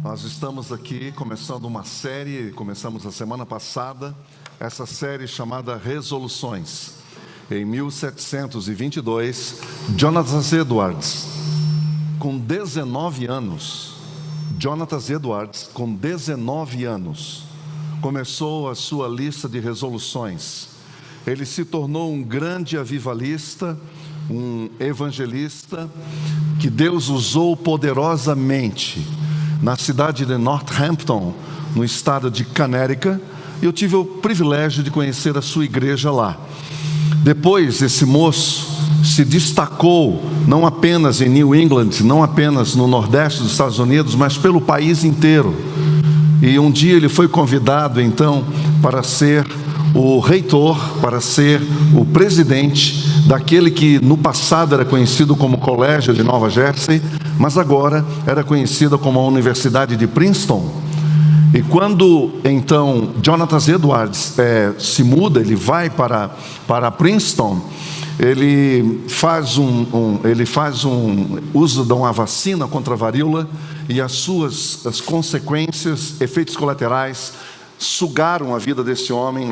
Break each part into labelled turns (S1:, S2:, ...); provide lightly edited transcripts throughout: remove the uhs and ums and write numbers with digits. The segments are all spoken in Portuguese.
S1: Nós estamos aqui começando uma série, começamos a semana passada, essa série chamada Resoluções. Em 1722, Jonathan Edwards, com 19 anos, começou a sua lista de resoluções. Ele se tornou um grande avivalista, um evangelista, que Deus usou poderosamente na cidade de Northampton, no estado de Connecticut, e eu tive o privilégio de conhecer a sua igreja lá. Depois, esse moço se destacou, não apenas em New England, não apenas no nordeste dos Estados Unidos, mas pelo país inteiro. E um dia ele foi convidado, então, para ser o reitor, para ser o presidente daquele que no passado era conhecido como Colégio de Nova Jersey, mas agora era conhecida como a Universidade de Princeton. E quando então Jonathan Edwards se muda, ele vai para Princeton, ele faz uso de uma vacina contra a varíola, e as consequências, efeitos colaterais, sugaram a vida desse homem,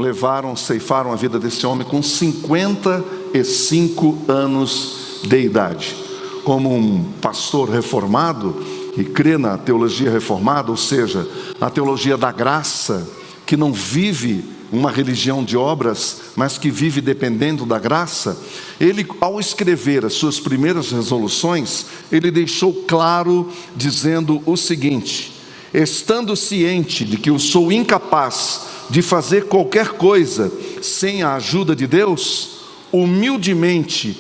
S1: ceifaram a vida desse homem com 55 anos de idade. Como um pastor reformado, e crê na teologia reformada, ou seja, na teologia da graça, que não vive uma religião de obras, mas que vive dependendo da graça, ele, ao escrever as suas primeiras resoluções, ele deixou claro, dizendo o seguinte: estando ciente de que eu sou incapaz de fazer qualquer coisa sem a ajuda de Deus, humildemente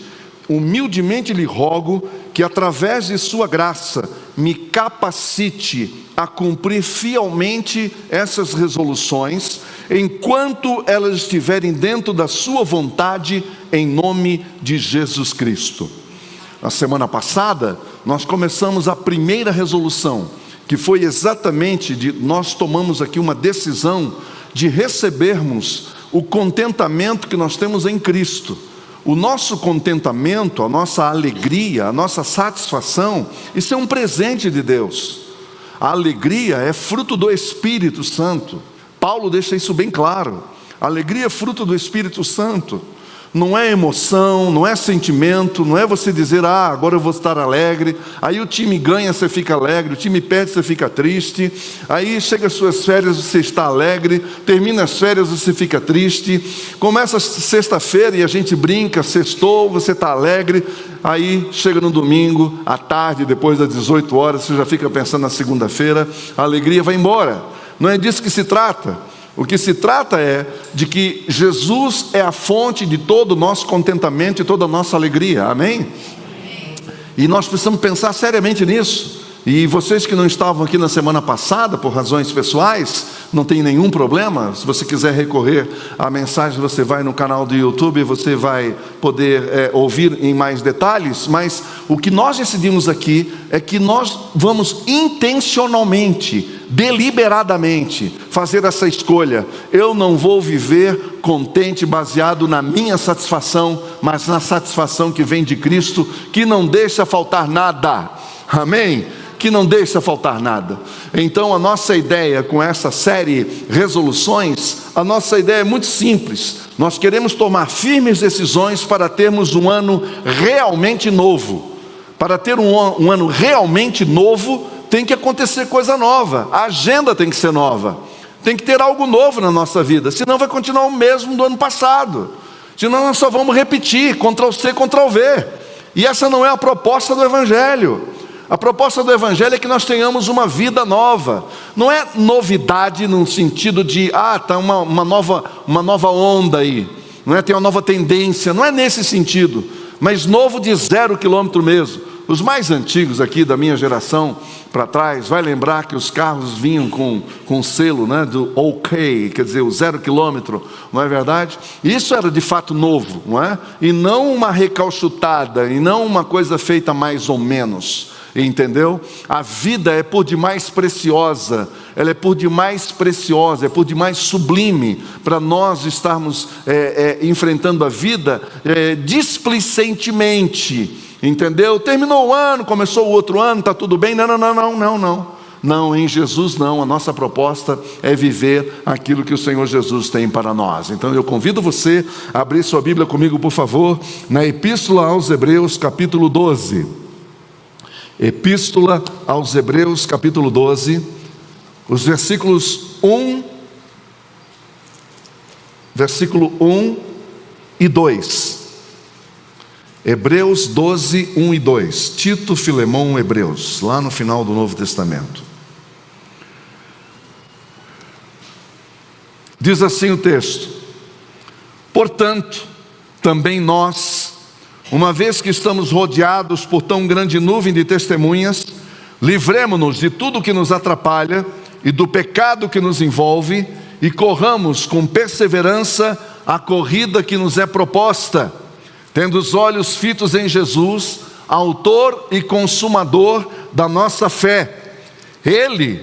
S1: lhe rogo que através de sua graça me capacite a cumprir fielmente essas resoluções, enquanto elas estiverem dentro da sua vontade, em nome de Jesus Cristo. Na semana passada, nós começamos a primeira resolução, que foi exatamente nós tomamos aqui uma decisão de recebermos o contentamento que nós temos em Cristo. O nosso contentamento, a nossa alegria, a nossa satisfação, isso é um presente de Deus. A alegria é fruto do Espírito Santo. Paulo deixa isso bem claro. A alegria é fruto do Espírito Santo. Não é emoção, não é sentimento, não é você dizer, agora eu vou estar alegre. Aí o time ganha, você fica alegre, o time perde, você fica triste. Aí chega as suas férias, você está alegre. Termina as férias, você fica triste. Começa sexta-feira e a gente brinca, sextou, você está alegre. Aí chega no domingo, à tarde, depois das 18 horas, você já fica pensando na segunda-feira, a alegria vai embora. Não é disso que se trata. O que se trata é de que Jesus é a fonte de todo o nosso contentamento e toda a nossa alegria, amém? E nós precisamos pensar seriamente nisso. E vocês que não estavam aqui na semana passada, por razões pessoais, não tem nenhum problema. Se você quiser recorrer à mensagem, você vai no canal do YouTube e você vai poder ouvir em mais detalhes. Mas o que nós decidimos aqui é que nós vamos intencionalmente, deliberadamente, fazer essa escolha. Eu não vou viver contente baseado na minha satisfação, mas na satisfação que vem de Cristo, que não deixa faltar nada, amém? Que não deixa faltar nada. Então a nossa ideia com essa série Resoluções, a nossa ideia é muito simples. Nós queremos tomar firmes decisões para termos um ano realmente novo. Para ter um ano realmente novo, tem que acontecer coisa nova. A agenda tem que ser nova. Tem que ter algo novo na nossa vida, senão vai continuar o mesmo do ano passado. Senão nós só vamos repetir, Ctrl+C, Ctrl+V. E essa não é a proposta do Evangelho. A proposta do Evangelho é que nós tenhamos uma vida nova. Não é novidade no sentido de, está uma nova onda aí. Não é, tem uma nova tendência, não é nesse sentido. Mas novo de 0 quilômetro mesmo. Os mais antigos aqui da minha geração para trás, vai lembrar que os carros vinham com selo, né, do OK, quer dizer, o 0 quilômetro, não é verdade? Isso era de fato novo, não é? E não uma recalchutada, e não uma coisa feita mais ou menos. Entendeu? A vida é por demais preciosa, ela é por demais preciosa, é por demais sublime para nós estarmos enfrentando a vida displicentemente, entendeu? Terminou o ano, começou o outro ano, está tudo bem? Não. Não, em Jesus não, a nossa proposta é viver aquilo que o Senhor Jesus tem para nós. Então eu convido você a abrir sua Bíblia comigo, por favor, na Epístola aos Hebreus, capítulo 12. Epístola aos Hebreus, capítulo 12, os versículo 1 e 2. Hebreus 12, 1 e 2. Tito, Filemão, Hebreus, lá no final do Novo Testamento. Diz assim o texto: portanto, também nós, uma vez que estamos rodeados por tão grande nuvem de testemunhas, livremo-nos de tudo que nos atrapalha e do pecado que nos envolve, e corramos com perseverança a corrida que nos é proposta, tendo os olhos fitos em Jesus, autor e consumador da nossa fé. Ele,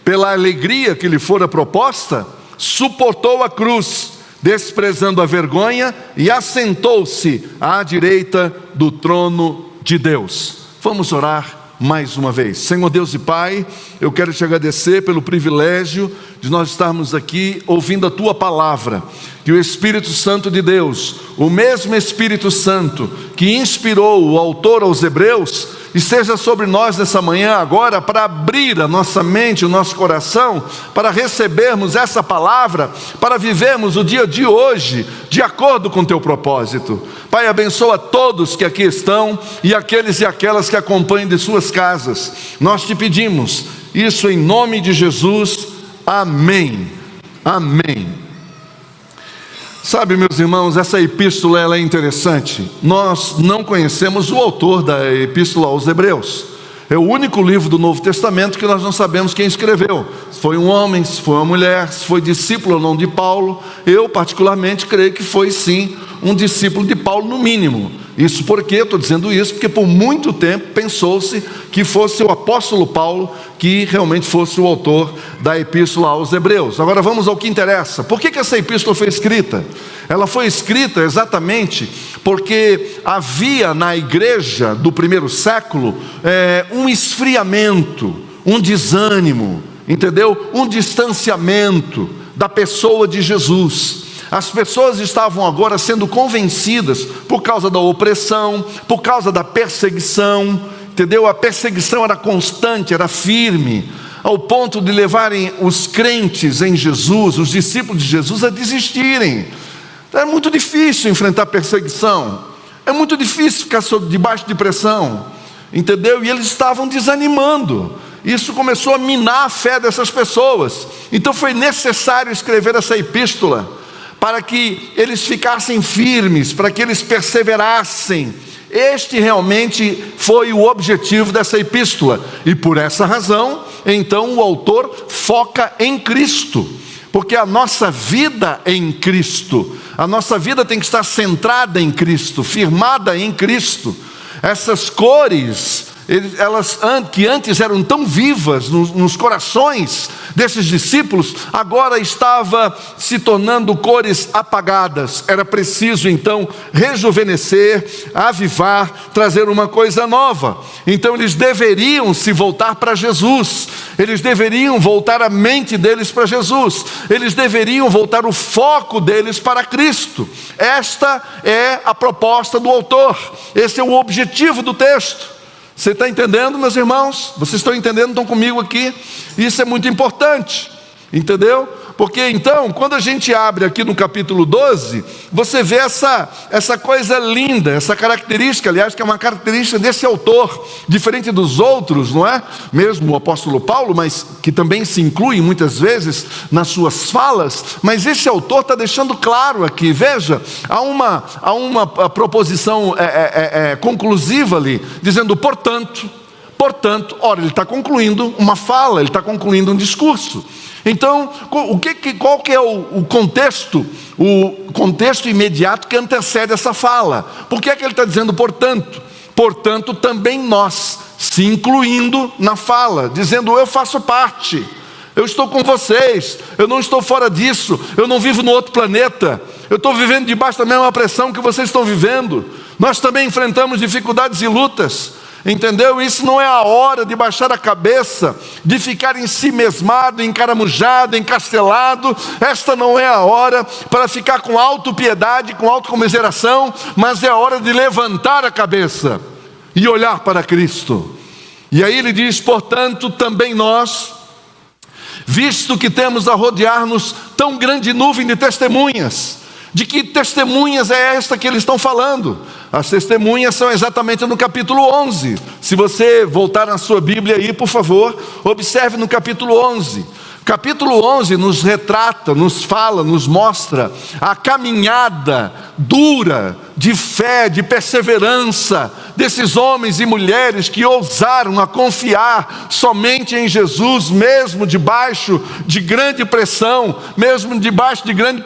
S1: pela alegria que lhe fora proposta, suportou a cruz, desprezando a vergonha, e assentou-se à direita do trono de Deus. Vamos orar mais uma vez. Senhor Deus e Pai, eu quero te agradecer pelo privilégio de nós estarmos aqui ouvindo a Tua palavra. Que o Espírito Santo de Deus, o mesmo Espírito Santo que inspirou o autor aos Hebreus, esteja sobre nós nessa manhã agora, para abrir a nossa mente, o nosso coração, para recebermos essa palavra, para vivermos o dia de hoje de acordo com o Teu propósito. Pai, abençoa todos que aqui estão e aqueles e aquelas que acompanham de suas casas. Nós te pedimos isso em nome de Jesus. Amém. Amém. Sabe, meus irmãos, essa epístola ela é interessante. Nós não conhecemos o autor da epístola aos Hebreus. É o único livro do Novo Testamento que nós não sabemos quem escreveu. Se foi um homem, se foi uma mulher, se foi discípulo ou não de Paulo. Eu particularmente creio que foi sim um discípulo de Paulo no mínimo. Isso porque, eu estou dizendo isso, porque por muito tempo pensou-se que fosse o apóstolo Paulo que realmente fosse o autor da epístola aos Hebreus. Agora vamos ao que interessa. Por que essa epístola foi escrita? Ela foi escrita exatamente porque havia na igreja do primeiro século um esfriamento, um desânimo, entendeu? Um distanciamento da pessoa de Jesus. As pessoas estavam agora sendo convencidas por causa da opressão, por causa da perseguição, entendeu? A perseguição era constante, era firme, ao ponto de levarem os crentes em Jesus, os discípulos de Jesus, a desistirem. É muito difícil enfrentar perseguição, é muito difícil ficar debaixo de pressão, entendeu? E eles estavam desanimando. Isso começou a minar a fé dessas pessoas. Então foi necessário escrever essa epístola, para que eles ficassem firmes, para que eles perseverassem. Este realmente foi o objetivo dessa epístola. E por essa razão, então o autor foca em Cristo. Porque a nossa vida é em Cristo. A nossa vida tem que estar centrada em Cristo, firmada em Cristo. Essas cores, elas que antes eram tão vivas nos corações desses discípulos, agora estava se tornando cores apagadas. Era preciso então rejuvenescer, avivar, trazer uma coisa nova. Então eles deveriam se voltar para Jesus, eles deveriam voltar a mente deles para Jesus, eles deveriam voltar o foco deles para Cristo. Esta é a proposta do autor, esse é o objetivo do texto. Você está entendendo, meus irmãos? Vocês estão entendendo? Estão comigo aqui? Isso é muito importante, entendeu? Porque então, quando a gente abre aqui no capítulo 12, você vê essa coisa linda, essa característica, aliás, que é uma característica desse autor, diferente dos outros, não é? Mesmo o apóstolo Paulo, mas que também se inclui muitas vezes nas suas falas, mas esse autor está deixando claro aqui, veja, há uma proposição conclusiva ali, dizendo, portanto, ora, ele está concluindo uma fala, ele está concluindo um discurso. Então, qual que é o contexto imediato que antecede essa fala? Por que é que ele está dizendo portanto? Portanto, também nós, se incluindo na fala, dizendo eu faço parte, eu estou com vocês, eu não estou fora disso, eu não vivo no outro planeta, eu estou vivendo debaixo da mesma pressão que vocês estão vivendo, nós também enfrentamos dificuldades e lutas. Entendeu? Isso não é a hora de baixar a cabeça, de ficar ensimesmado, encaramujado, encastelado. Esta não é a hora para ficar com autopiedade, com autocomiseração, mas é a hora de levantar a cabeça e olhar para Cristo. E aí ele diz: portanto, também nós, visto que temos a rodear-nos tão grande nuvem de testemunhas. De que testemunhas é esta que eles estão falando? As testemunhas são exatamente no capítulo 11. Se você voltar na sua Bíblia aí, por favor, observe no capítulo 11. Capítulo 11 nos retrata, nos fala, nos mostra a caminhada dura de fé, de perseverança desses homens e mulheres que ousaram a confiar somente em Jesus, mesmo debaixo de grande pressão, mesmo debaixo de grande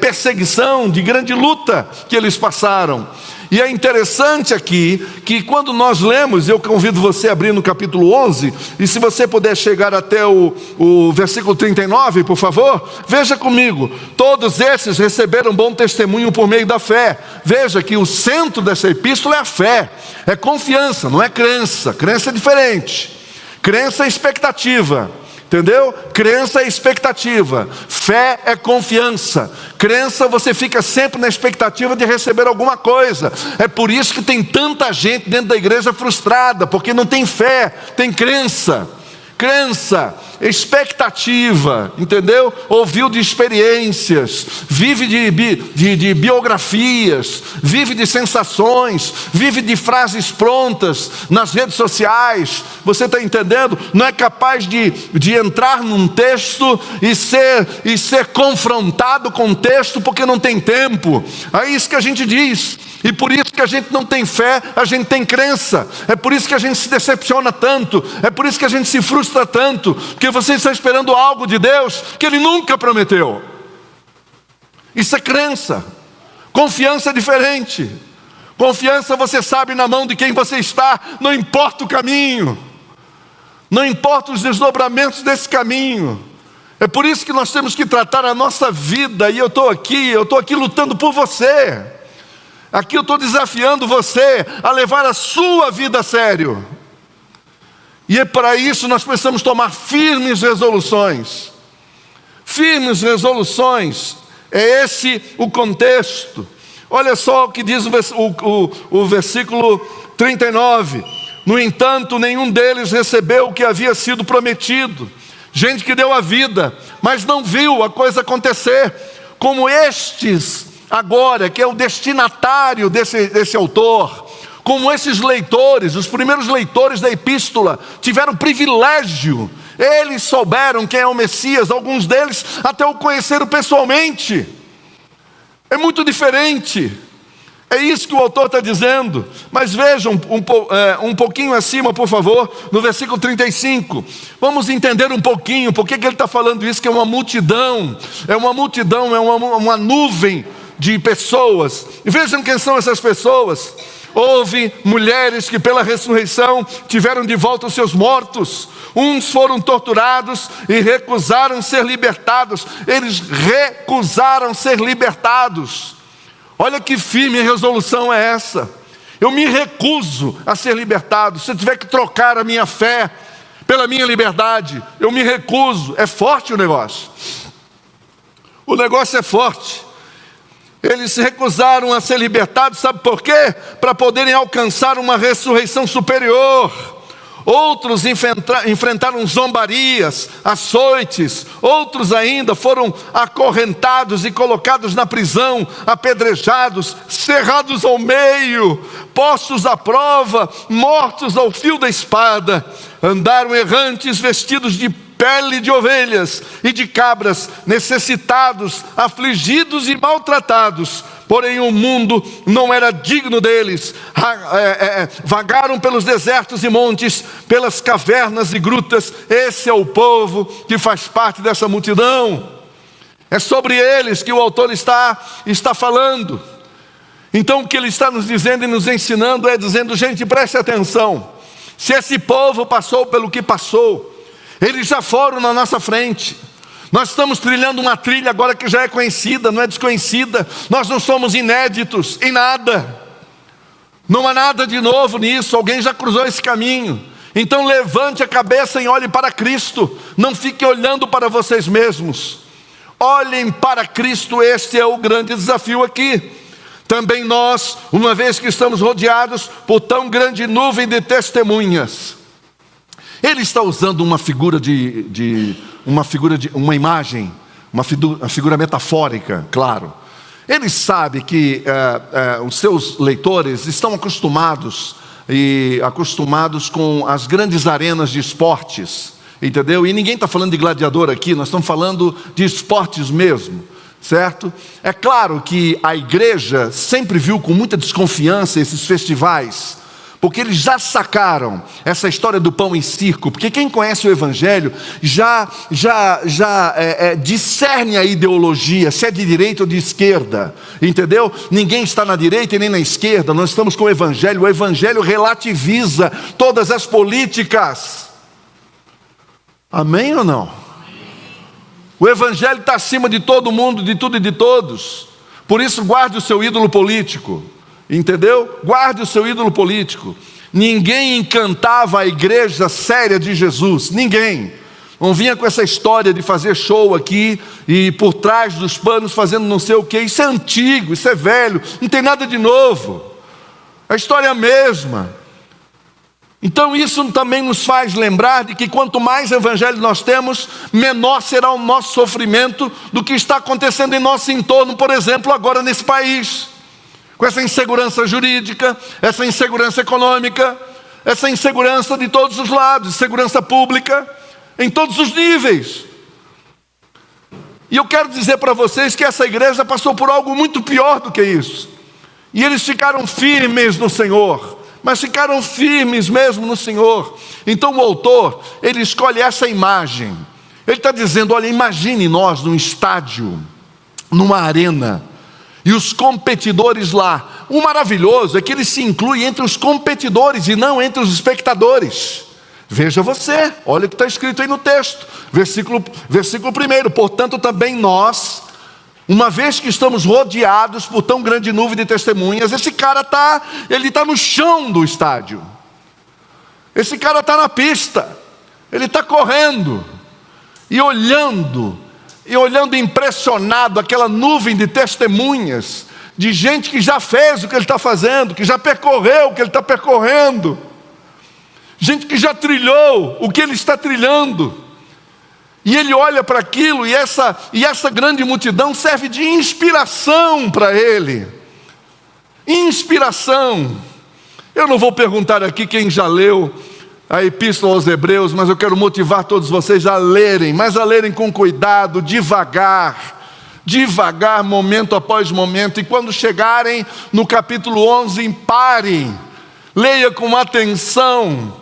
S1: perseguição, de grande luta que eles passaram. E é interessante aqui, que quando nós lemos, eu convido você a abrir no capítulo 11, e se você puder chegar até o versículo 39, por favor, veja comigo: todos esses receberam bom testemunho por meio da fé. Veja que o centro dessa epístola é a fé, é confiança, não é crença. Crença é diferente, crença é expectativa. Entendeu? Crença é expectativa, fé é confiança. Crença, você fica sempre na expectativa de receber alguma coisa. É por isso que tem tanta gente dentro da igreja frustrada, porque não tem fé, tem crença. Crença, expectativa, entendeu? Ouviu de experiências, vive de biografias, vive de sensações, vive de frases prontas nas redes sociais. Você está entendendo? Não é capaz de entrar num texto e ser confrontado com o texto porque não tem tempo. É isso que a gente diz. E por isso que a gente não tem fé, a gente tem crença. É por isso que a gente se decepciona tanto. É por isso que a gente se frustra tanto. Porque você está esperando algo de Deus que Ele nunca prometeu. Isso é crença. Confiança é diferente. Confiança, você sabe na mão de quem você está, não importa o caminho, não importa os desdobramentos desse caminho. É por isso que nós temos que tratar a nossa vida. E eu estou aqui lutando por você. Aqui eu estou desafiando você a levar a sua vida a sério. E é para isso nós precisamos tomar firmes resoluções. Firmes resoluções. É esse o contexto. Olha só o que diz o versículo 39. No entanto, nenhum deles recebeu o que havia sido prometido. Gente que deu a vida, mas não viu a coisa acontecer. Como estes agora, que é o destinatário desse autor, como esses leitores, os primeiros leitores da epístola, tiveram privilégio. Eles souberam quem é o Messias, alguns deles até o conheceram pessoalmente. É muito diferente. É isso que o autor está dizendo. Mas vejam um pouquinho acima, por favor, no versículo 35. Vamos entender um pouquinho por que ele está falando isso, que é uma multidão. É uma nuvem de pessoas. E vejam quem são essas pessoas. Houve mulheres que pela ressurreição tiveram de volta os seus mortos. Uns foram torturados e recusaram ser libertados. Eles recusaram ser libertados. Olha que firme resolução é essa. Eu me recuso a ser libertado. Se eu tiver que trocar a minha fé pela minha liberdade, eu me recuso. É forte o negócio. O negócio é forte. Eles se recusaram a ser libertados, sabe por quê? Para poderem alcançar uma ressurreição superior. Outros enfrentaram zombarias, açoites. Outros ainda foram acorrentados e colocados na prisão, apedrejados, cerrados ao meio, postos à prova, mortos ao fio da espada. Andaram errantes, vestidos de pele de ovelhas e de cabras, necessitados, afligidos e maltratados. Porém o mundo não era digno deles. Vagaram pelos desertos e montes, pelas cavernas e grutas. Esse é o povo que faz parte dessa multidão. É sobre eles que o autor está falando. Então o que ele está nos dizendo e nos ensinando é dizendo: gente, preste atenção. Se esse povo passou pelo que passou, eles já foram na nossa frente. Nós estamos trilhando uma trilha agora que já é conhecida, não é desconhecida. Nós não somos inéditos em nada. Não há nada de novo nisso, alguém já cruzou esse caminho. Então levante a cabeça e olhe para Cristo. Não fique olhando para vocês mesmos. Olhem para Cristo, este é o grande desafio aqui. Também nós, uma vez que estamos rodeados por tão grande nuvem de testemunhas. Ele está usando uma imagem, uma figura metafórica, claro. Ele sabe que os seus leitores estão acostumados com as grandes arenas de esportes, entendeu? E ninguém está falando de gladiador aqui, nós estamos falando de esportes mesmo, certo? É claro que a igreja sempre viu com muita desconfiança esses festivais, porque eles já sacaram essa história do pão em circo, porque quem conhece o Evangelho já discerne a ideologia, se é de direita ou de esquerda, entendeu? Ninguém está na direita e nem na esquerda, nós estamos com o Evangelho relativiza todas as políticas. Amém ou não? O Evangelho está acima de todo mundo, de tudo e de todos. Por isso guarde o seu ídolo político. Entendeu? Guarde o seu ídolo político. Ninguém encantava a igreja séria de Jesus. Ninguém. Não vinha com essa história de fazer show aqui e por trás dos panos fazendo não sei o que. Isso é antigo, isso é velho, não tem nada de novo. A história é a mesma. Então isso também nos faz lembrar de que quanto mais evangelho nós temos, menor será o nosso sofrimento do que está acontecendo em nosso entorno, por exemplo, agora nesse país. Com essa insegurança jurídica, essa insegurança econômica, essa insegurança de todos os lados, segurança pública, em todos os níveis. E eu quero dizer para vocês que essa igreja passou por algo muito pior do que isso. E eles ficaram firmes no Senhor, mas ficaram firmes mesmo no Senhor. Então o autor, ele escolhe essa imagem. Ele está dizendo, olha, imagine nós num estádio, numa arena, e os competidores lá. O maravilhoso é que ele se inclui entre os competidores e não entre os espectadores. Veja você, olha o que está escrito aí no texto, versículo 1. Portanto também nós, uma vez que estamos rodeados por tão grande nuvem de testemunhas, esse cara está no chão do estádio. Esse cara está na pista, ele está correndo e olhando impressionado aquela nuvem de testemunhas, de gente que já fez o que ele está fazendo, que já percorreu o que ele está percorrendo, gente que já trilhou o que ele está trilhando, e ele olha para aquilo, e essa grande multidão serve de inspiração para ele. Inspiração. Eu não vou perguntar aqui quem já leu a Epístola aos Hebreus, mas eu quero motivar todos vocês a lerem, mas a lerem com cuidado, devagar, momento após momento, e quando chegarem no capítulo 11, parem, leia com atenção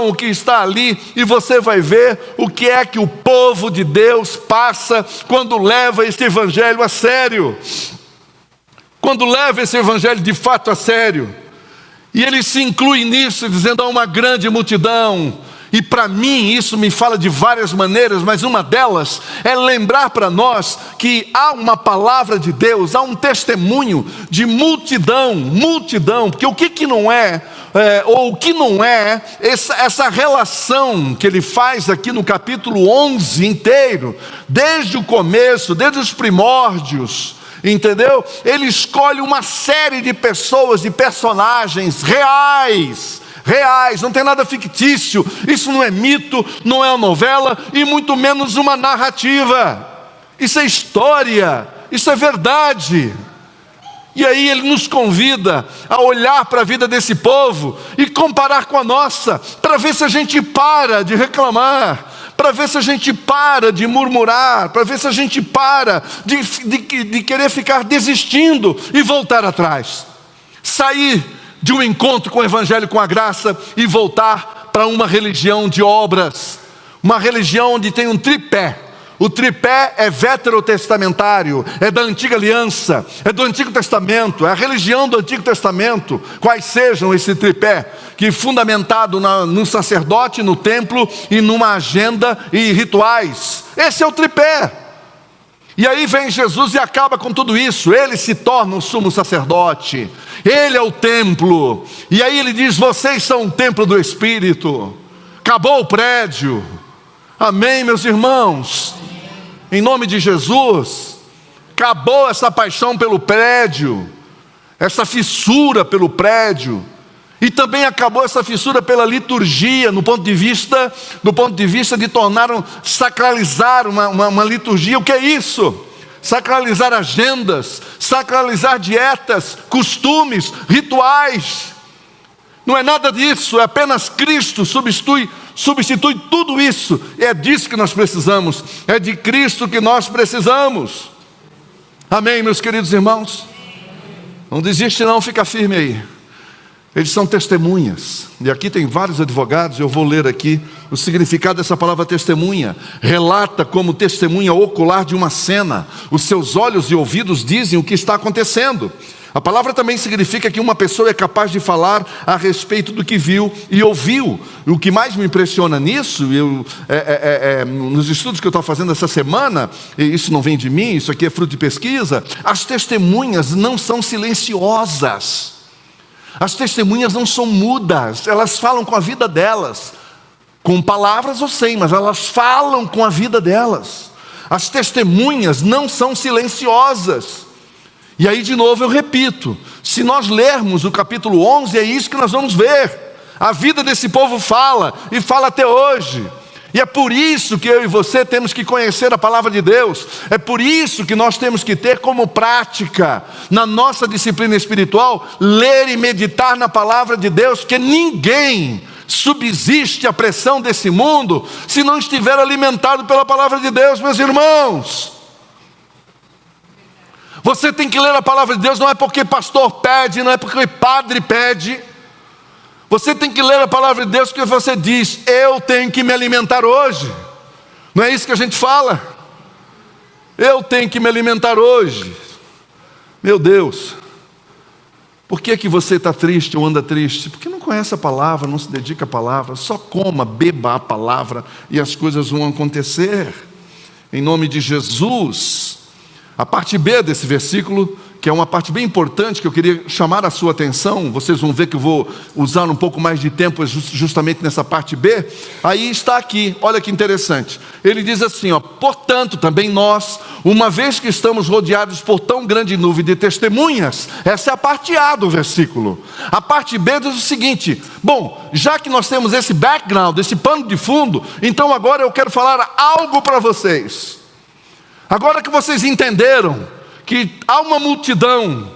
S1: o que está ali, e você vai ver o que é que o povo de Deus passa quando leva este evangelho a sério, quando leva esse evangelho de fato a sério. E ele se inclui nisso, dizendo, há uma grande multidão. E para mim isso me fala de várias maneiras, mas uma delas é lembrar para nós que há uma palavra de Deus, há um testemunho de multidão, porque o que não é, ou o que não é, essa relação que ele faz aqui no capítulo 11 inteiro, desde o começo, desde os primórdios, entendeu? Ele escolhe uma série de pessoas, de personagens reais, não tem nada fictício. Isso não é mito, não é uma novela e muito menos uma narrativa. Isso é história, isso é verdade. E aí ele nos convida a olhar para a vida desse povo e comparar com a nossa, para ver se a gente para de reclamar, para ver se a gente para de murmurar, para ver se a gente para de querer ficar desistindo e voltar atrás. Sair de um encontro com o Evangelho, com a graça, e voltar para uma religião de obras, uma religião onde tem um tripé. O tripé é veterotestamentário, é da antiga aliança, é do Antigo Testamento, é a religião do Antigo Testamento. Quais sejam esse tripé? Que fundamentado no sacerdote, no templo e numa agenda e rituais. Esse é o tripé. E aí vem Jesus e acaba com tudo isso. Ele se torna o sumo sacerdote, ele é o templo. E aí ele diz: vocês são o templo do Espírito. Acabou o prédio. Amém, meus irmãos? Em nome de Jesus. Acabou essa paixão pelo prédio, essa fissura pelo prédio. E também acabou essa fissura pela liturgia, no ponto de vista de sacralizar uma liturgia. O que é isso? Sacralizar agendas, sacralizar dietas, costumes, rituais. Não é nada disso, é apenas Cristo substitui tudo isso. É disso que nós precisamos, é de Cristo que nós precisamos. Amém, meus queridos irmãos? Não desiste não, fica firme aí. Eles são testemunhas, e aqui tem vários advogados. Eu vou ler aqui o significado dessa palavra testemunha. Relata como testemunha ocular de uma cena. Os seus olhos e ouvidos dizem o que está acontecendo. A palavra também significa que uma pessoa é capaz de falar a respeito do que viu e ouviu. O que mais me impressiona nisso, nos estudos que eu estou fazendo essa semana, e isso não vem de mim, isso aqui é fruto de pesquisa, as testemunhas não são silenciosas. As testemunhas não são mudas, elas falam com a vida delas, com palavras ou sem, mas elas falam com a vida delas. As testemunhas não são silenciosas. E aí de novo eu repito, se nós lermos o capítulo 11, é isso que nós vamos ver. A vida desse povo fala, e fala até hoje. E é por isso que eu e você temos que conhecer a palavra de Deus. É por isso que nós temos que ter como prática, na nossa disciplina espiritual, ler e meditar na palavra de Deus, porque ninguém subsiste à pressão desse mundo se não estiver alimentado pela palavra de Deus, meus irmãos. Você tem que ler a palavra de Deus, não é porque pastor pede, não é porque padre pede. Você tem que ler a palavra de Deus porque você diz: eu tenho que me alimentar hoje. Não é isso que a gente fala? Eu tenho que me alimentar hoje. Meu Deus, por que você está triste ou anda triste? Porque não conhece a palavra, não se dedica à palavra. Só coma, beba a palavra e as coisas vão acontecer. Em nome de Jesus. A parte B desse versículo, que é uma parte bem importante, que eu queria chamar a sua atenção. Vocês vão ver que eu vou usar um pouco mais de tempo justamente nessa parte B. Aí está aqui, olha que interessante. Ele diz assim, portanto também nós, uma vez que estamos rodeados por tão grande nuvem de testemunhas. Essa é a parte A do versículo. A parte B diz o seguinte: bom, já que nós temos esse background, esse pano de fundo, então agora eu quero falar algo para vocês. Agora que vocês entenderam que há uma multidão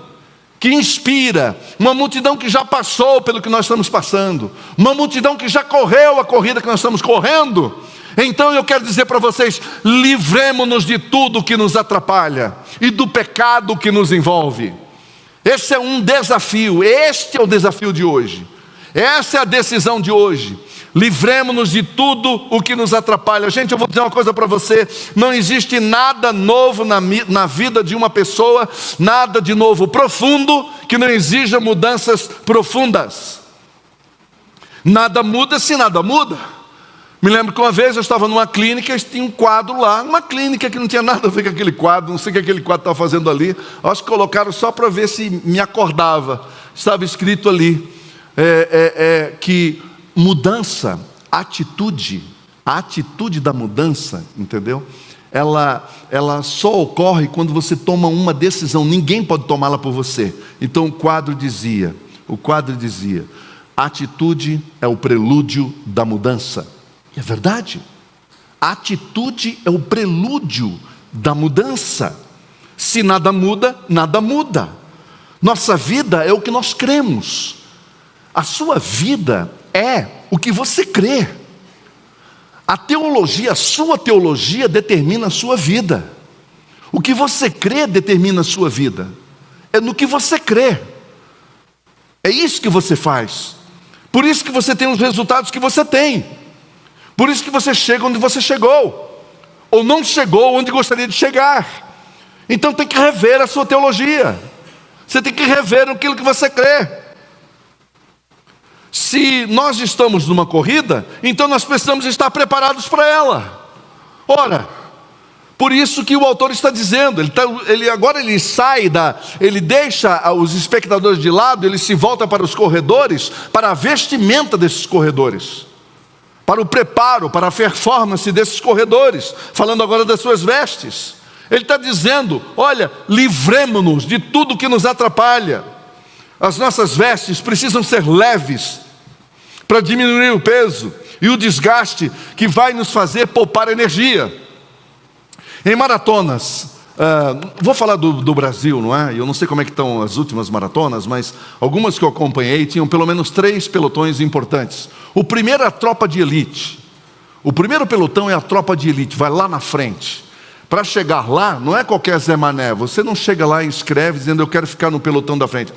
S1: que inspira, uma multidão que já passou pelo que nós estamos passando, uma multidão que já correu a corrida que nós estamos correndo, então eu quero dizer para vocês: livremos-nos de tudo que nos atrapalha e do pecado que nos envolve. Esse é um desafio, este é o desafio de hoje, essa é a decisão de hoje. Livremos-nos de tudo o que nos atrapalha. Gente, eu vou dizer uma coisa para você: não existe nada novo na vida de uma pessoa, nada de novo profundo, que não exija mudanças profundas. Nada muda se nada muda. Me lembro que uma vez eu estava numa clínica e tinha um quadro lá, uma clínica que não tinha nada a ver com aquele quadro, não sei o que aquele quadro estava fazendo ali. Acho que colocaram só para ver se me acordava. Estava escrito ali que mudança, a atitude da mudança, entendeu? Ela só ocorre quando você toma uma decisão. Ninguém pode tomá-la por você. Então o quadro dizia: a atitude é o prelúdio da mudança. E é verdade. A atitude é o prelúdio da mudança. Se nada muda, nada muda. Nossa vida é o que nós cremos. A sua vida é o que você crê. A sua teologia determina a sua vida. O que você crê determina a sua vida. É no que você crê. É isso que você faz. Por isso que você tem os resultados que você tem. Por isso que você chega onde você chegou, ou não chegou onde gostaria de chegar. Então tem que rever a sua teologia. Você tem que rever aquilo que você crê. Se nós estamos numa corrida, então nós precisamos estar preparados para ela. Ora, Por isso que o autor está dizendo, ele deixa os espectadores de lado, ele se volta para os corredores, para a vestimenta desses corredores, para o preparo, para a performance desses corredores, falando agora das suas vestes. Ele está dizendo, olha, livremo-nos de tudo que nos atrapalha. As nossas vestes precisam ser leves, para diminuir o peso e o desgaste que vai nos fazer poupar energia. Em maratonas, vou falar do Brasil, não é? Eu não sei como é que estão as últimas maratonas, mas algumas que eu acompanhei tinham pelo menos 3 pelotões importantes. O primeiro é a tropa de elite. O primeiro pelotão é a tropa de elite, vai lá na frente. Para chegar lá, não é qualquer Zé Mané. Você não chega lá e escreve dizendo eu quero ficar no pelotão da frente.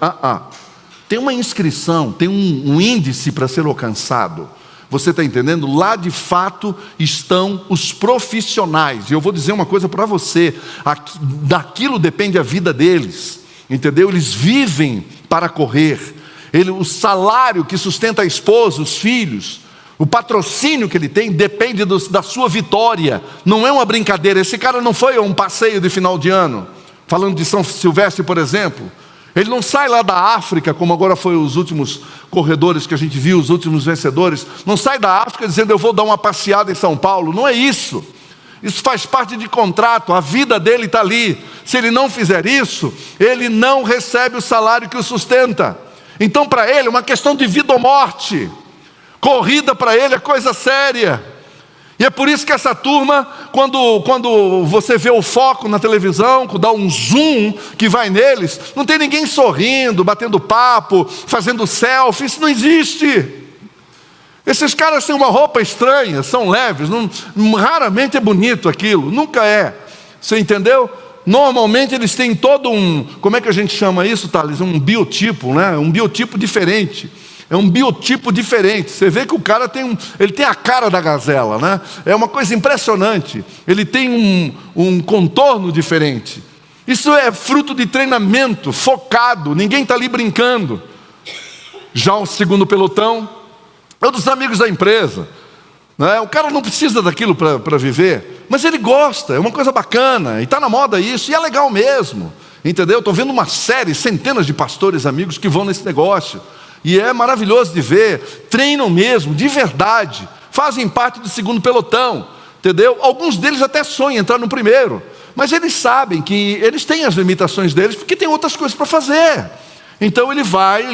S1: Tem uma inscrição, tem um índice para ser alcançado. Você está entendendo? Lá de fato estão os profissionais. E eu vou dizer uma coisa para você, daquilo depende a vida deles, entendeu? Eles vivem para correr. O salário que sustenta a esposa, os filhos, o patrocínio que ele tem depende da sua vitória. Não é uma brincadeira. Esse cara não foi a um passeio de final de ano, falando de São Silvestre, por exemplo. Ele não sai lá da África, como agora foi os últimos corredores que a gente viu, os últimos vencedores. Não sai da África dizendo eu vou dar uma passeada em São Paulo. Não é isso. Isso faz parte de contrato, a vida dele está ali. Se ele não fizer isso, ele não recebe o salário que o sustenta. Então para ele é uma questão de vida ou morte. Corrida para ele é coisa séria. E é por isso que essa turma, quando você vê o foco na televisão, dá um zoom que vai neles, não tem ninguém sorrindo, batendo papo, fazendo selfie, isso não existe. Esses caras têm uma roupa estranha, são leves, raramente é bonito aquilo, nunca é. Você entendeu? Normalmente eles têm todo como é que a gente chama isso, Thales? Um biotipo, né? Um biotipo diferente. É um biotipo diferente. Você vê que o cara ele tem a cara da gazela, né? É uma coisa impressionante. Ele tem um contorno diferente. Isso é fruto de treinamento, focado. Ninguém está ali brincando. Já o segundo pelotão é dos amigos da empresa, né? O cara não precisa daquilo para viver, mas ele gosta, é uma coisa bacana. E está na moda isso, e é legal mesmo. Entendeu? Estou vendo uma série, centenas de pastores amigos que vão nesse negócio. E é maravilhoso de ver, treinam mesmo, de verdade, fazem parte do segundo pelotão, entendeu? Alguns deles até sonham em entrar no primeiro, mas eles sabem que eles têm as limitações deles, porque tem outras coisas para fazer. Então ele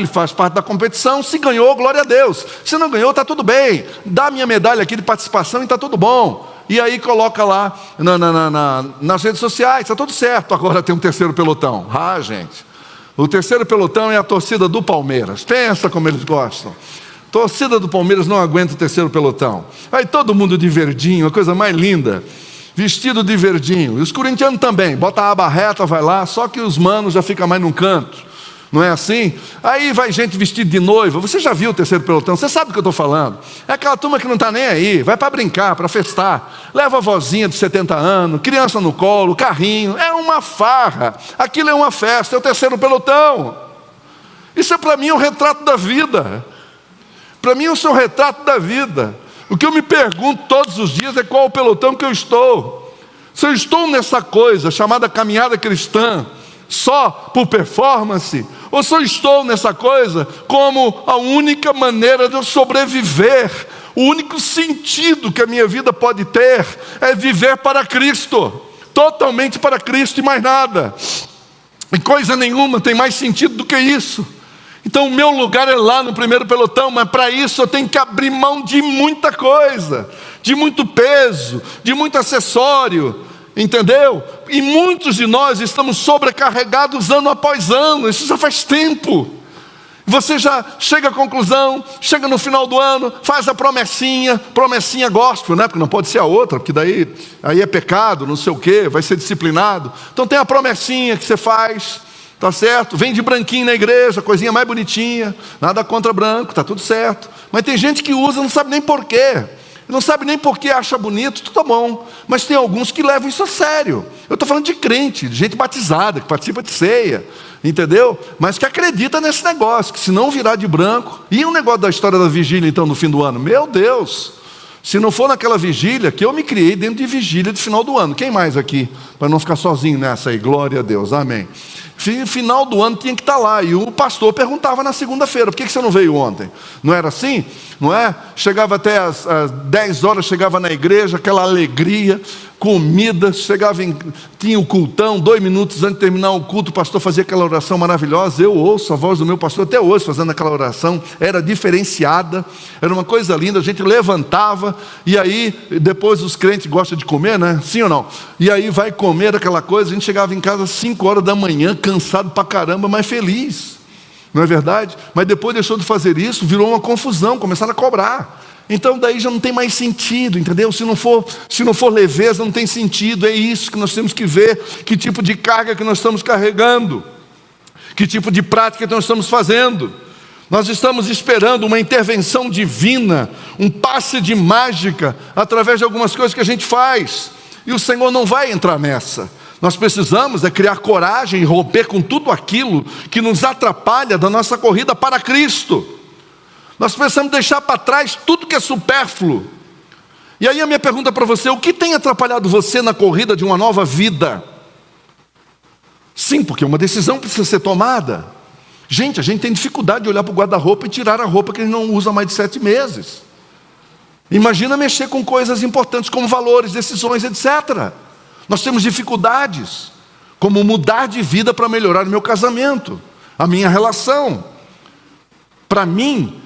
S1: faz parte da competição, se ganhou, glória a Deus. Se não ganhou, está tudo bem, dá a minha medalha aqui de participação e está tudo bom. E aí coloca lá nas redes sociais, está tudo certo. Agora tem um terceiro pelotão. Gente, o terceiro pelotão é a torcida do Palmeiras. Pensa como eles gostam. Torcida do Palmeiras não aguenta o terceiro pelotão. Aí todo mundo de verdinho, a coisa mais linda, vestido de verdinho. E os corintianos também, bota a aba reta, vai lá, só que os manos já ficam mais num canto. Não é assim? Aí vai gente vestida de noiva. Você já viu o terceiro pelotão? Você sabe o que eu estou falando. É aquela turma que não está nem aí. Vai para brincar, para festar. Leva a vozinha de 70 anos, criança no colo, carrinho. É uma farra. Aquilo é uma festa, é o terceiro pelotão. Isso é para mim um retrato da vida. Para mim isso é um retrato da vida. O que eu me pergunto todos os dias é qual o pelotão que eu estou. Se eu estou nessa coisa chamada caminhada cristã, só por performance, ou se eu estou nessa coisa como a única maneira de eu sobreviver, o único sentido que a minha vida pode ter é viver para Cristo, totalmente para Cristo e mais nada, e coisa nenhuma tem mais sentido do que isso. Então o meu lugar é lá no primeiro pelotão, mas para isso eu tenho que abrir mão de muita coisa, de muito peso, de muito acessório, entendeu? E muitos de nós estamos sobrecarregados ano após ano, isso já faz tempo. Você já chega à conclusão, chega no final do ano, faz a promessinha gospel, né? Porque não pode ser a outra, porque daí aí é pecado, não sei o quê, vai ser disciplinado. Então tem a promessinha que você faz, tá certo? Vem de branquinho na igreja, coisinha mais bonitinha, nada contra branco, tá tudo certo. Mas tem gente que usa, não sabe nem porquê. Não sabe nem por que acha bonito, tudo bom. Mas tem alguns que levam isso a sério. Eu estou falando de crente, de gente batizada, que participa de ceia, entendeu? Mas que acredita nesse negócio, que se não virar de branco. E o negócio da história da vigília, então, no fim do ano? Meu Deus! Se não for naquela vigília, que eu me criei dentro de vigília de final do ano. Quem mais aqui? Para não ficar sozinho nessa aí, glória a Deus, amém. Final do ano tinha que estar lá, e o pastor perguntava na segunda-feira: por que você não veio ontem? Não era assim? Não é? Chegava até às 10 horas, chegava na igreja, aquela alegria, comida, tinha o cultão, 2 minutos antes de terminar o culto, o pastor fazia aquela oração maravilhosa. Eu ouço a voz do meu pastor até hoje fazendo aquela oração, era diferenciada, era uma coisa linda. A gente levantava, e aí depois os crentes gostam de comer, né? Sim ou não? E aí vai comer aquela coisa. A gente chegava em casa às 5 horas da manhã, cansado pra caramba, mas feliz, não é verdade? Mas depois deixou de fazer isso, virou uma confusão, começaram a cobrar. Então daí já não tem mais sentido, entendeu? Se não for leveza, não tem sentido. É isso que nós temos que ver, que tipo de carga que nós estamos carregando, que tipo de prática que nós estamos fazendo. Nós estamos esperando uma intervenção divina, um passe de mágica, através de algumas coisas que a gente faz, e o Senhor não vai entrar nessa. Nós precisamos criar coragem e romper com tudo aquilo que nos atrapalha da nossa corrida para Cristo. Nós precisamos deixar para trás tudo que é supérfluo. E aí a minha pergunta para você: o que tem atrapalhado você na corrida de uma nova vida? Sim, porque uma decisão precisa ser tomada. Gente, a gente tem dificuldade de olhar para o guarda-roupa e tirar a roupa que a gente não usa há mais de 7 meses. Imagina mexer com coisas importantes como valores, decisões, etc. Nós temos dificuldades, como mudar de vida para melhorar o meu casamento, a minha relação. Para mim,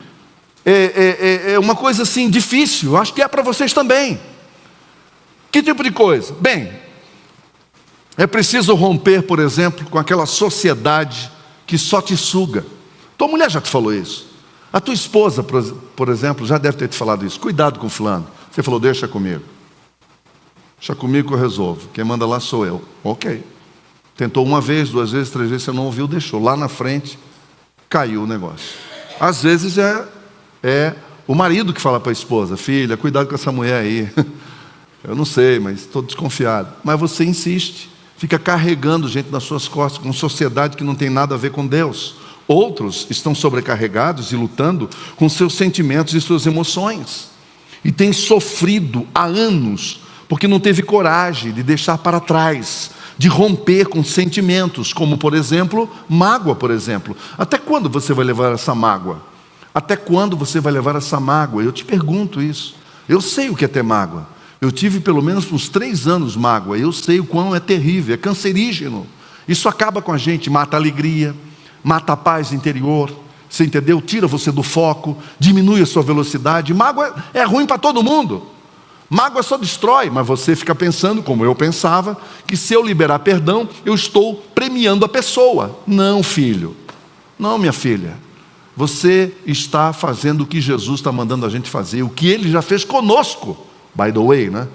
S1: é uma coisa assim difícil. Acho que é para vocês também. Que tipo de coisa? Bem, é preciso romper, por exemplo, com aquela sociedade que só te suga. Tua mulher já te falou isso. A tua esposa, por exemplo, já deve ter te falado isso. Cuidado com fulano. Você falou: deixa comigo. Deixa comigo que eu resolvo. Quem manda lá sou eu. Ok. Tentou 1 vez, 2 vezes, 3 vezes, você não ouviu, deixou. Lá na frente, caiu o negócio. Às vezes é o marido que fala para a esposa: filha, cuidado com essa mulher aí. Eu não sei, mas estou desconfiado. Mas você insiste, fica carregando gente nas suas costas, com sociedade que não tem nada a ver com Deus. Outros estão sobrecarregados e lutando com seus sentimentos e suas emoções, e têm sofrido há anos, porque não teve coragem de deixar para trás, de romper com sentimentos, como por exemplo, mágoa, por exemplo. Até quando você vai levar essa mágoa? Até quando você vai levar essa mágoa? Eu te pergunto isso. Eu sei o que é ter mágoa. Eu tive pelo menos uns 3 anos mágoa. Eu sei o quão é terrível, é cancerígeno. Isso acaba com a gente, mata a alegria, mata a paz interior. Você entendeu? Tira você do foco, diminui a sua velocidade. Mágoa é ruim para todo mundo. Mágoa só destrói, mas você fica pensando, como eu pensava, que se eu liberar perdão, eu estou premiando a pessoa. Não, filho. Não, minha filha. Você está fazendo o que Jesus está mandando a gente fazer, o que Ele já fez conosco. By the way, né?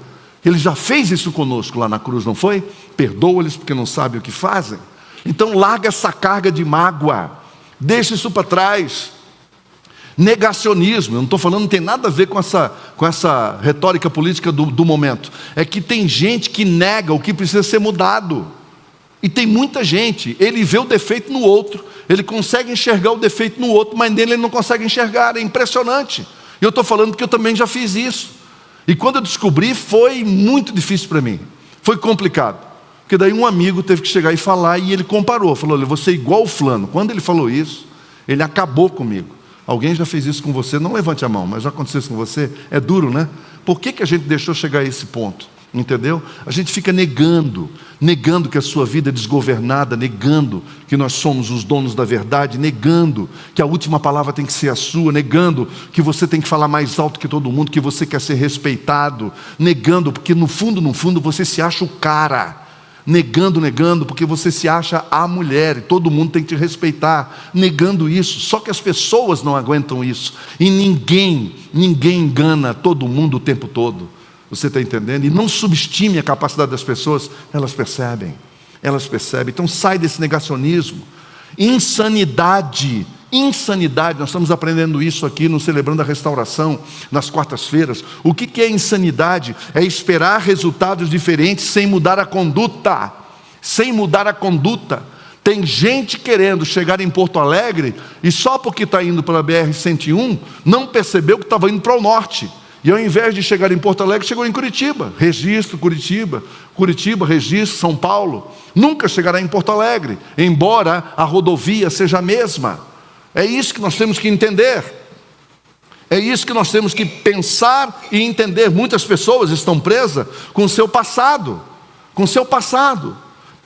S1: Ele já fez isso conosco lá na cruz, não foi? Perdoa-lhes porque não sabem o que fazem. Então larga essa carga de mágoa. Deixa isso para trás. Negacionismo, eu não estou falando, não tem nada a ver com essa retórica política do momento. É que tem gente que nega o que precisa ser mudado. E tem muita gente, ele vê o defeito no outro, ele consegue enxergar o defeito no outro, mas nele ele não consegue enxergar. É impressionante. E eu estou falando porque eu também já fiz isso. E quando eu descobri, foi muito difícil para mim. Foi complicado. Porque daí um amigo teve que chegar e falar, e ele comparou. Falou: olha, você é igual o fulano. Quando ele falou isso, ele acabou comigo. Alguém já fez isso com você? Não levante a mão, mas já aconteceu isso com você? É duro, né? Por que a gente deixou chegar a esse ponto? Entendeu? A gente fica negando que a sua vida é desgovernada, negando que nós somos os donos da verdade, negando que a última palavra tem que ser a sua, negando que você tem que falar mais alto que todo mundo, que você quer ser respeitado, negando porque no fundo você se acha o cara. Negando, porque você se acha a mulher e todo mundo tem que te respeitar, negando isso. Só que as pessoas não aguentam isso, e ninguém engana todo mundo o tempo todo. Você está entendendo? E não subestime a capacidade das pessoas, elas percebem. Então sai desse negacionismo. Insanidade, nós estamos aprendendo isso aqui no Celebrando a Restauração, nas quartas-feiras. O que é insanidade? É esperar resultados diferentes sem mudar a conduta. Tem gente querendo chegar em Porto Alegre, e só porque está indo para a BR-101, não percebeu que estava indo para o norte. E ao invés de chegar em Porto Alegre, chegou em Curitiba. Registro, Curitiba. Curitiba, registro, São Paulo. Nunca chegará em Porto Alegre, embora a rodovia seja a mesma. É isso que nós temos que entender. É isso que nós temos que pensar e entender. Muitas pessoas estão presas com o seu passado. Com o seu passado.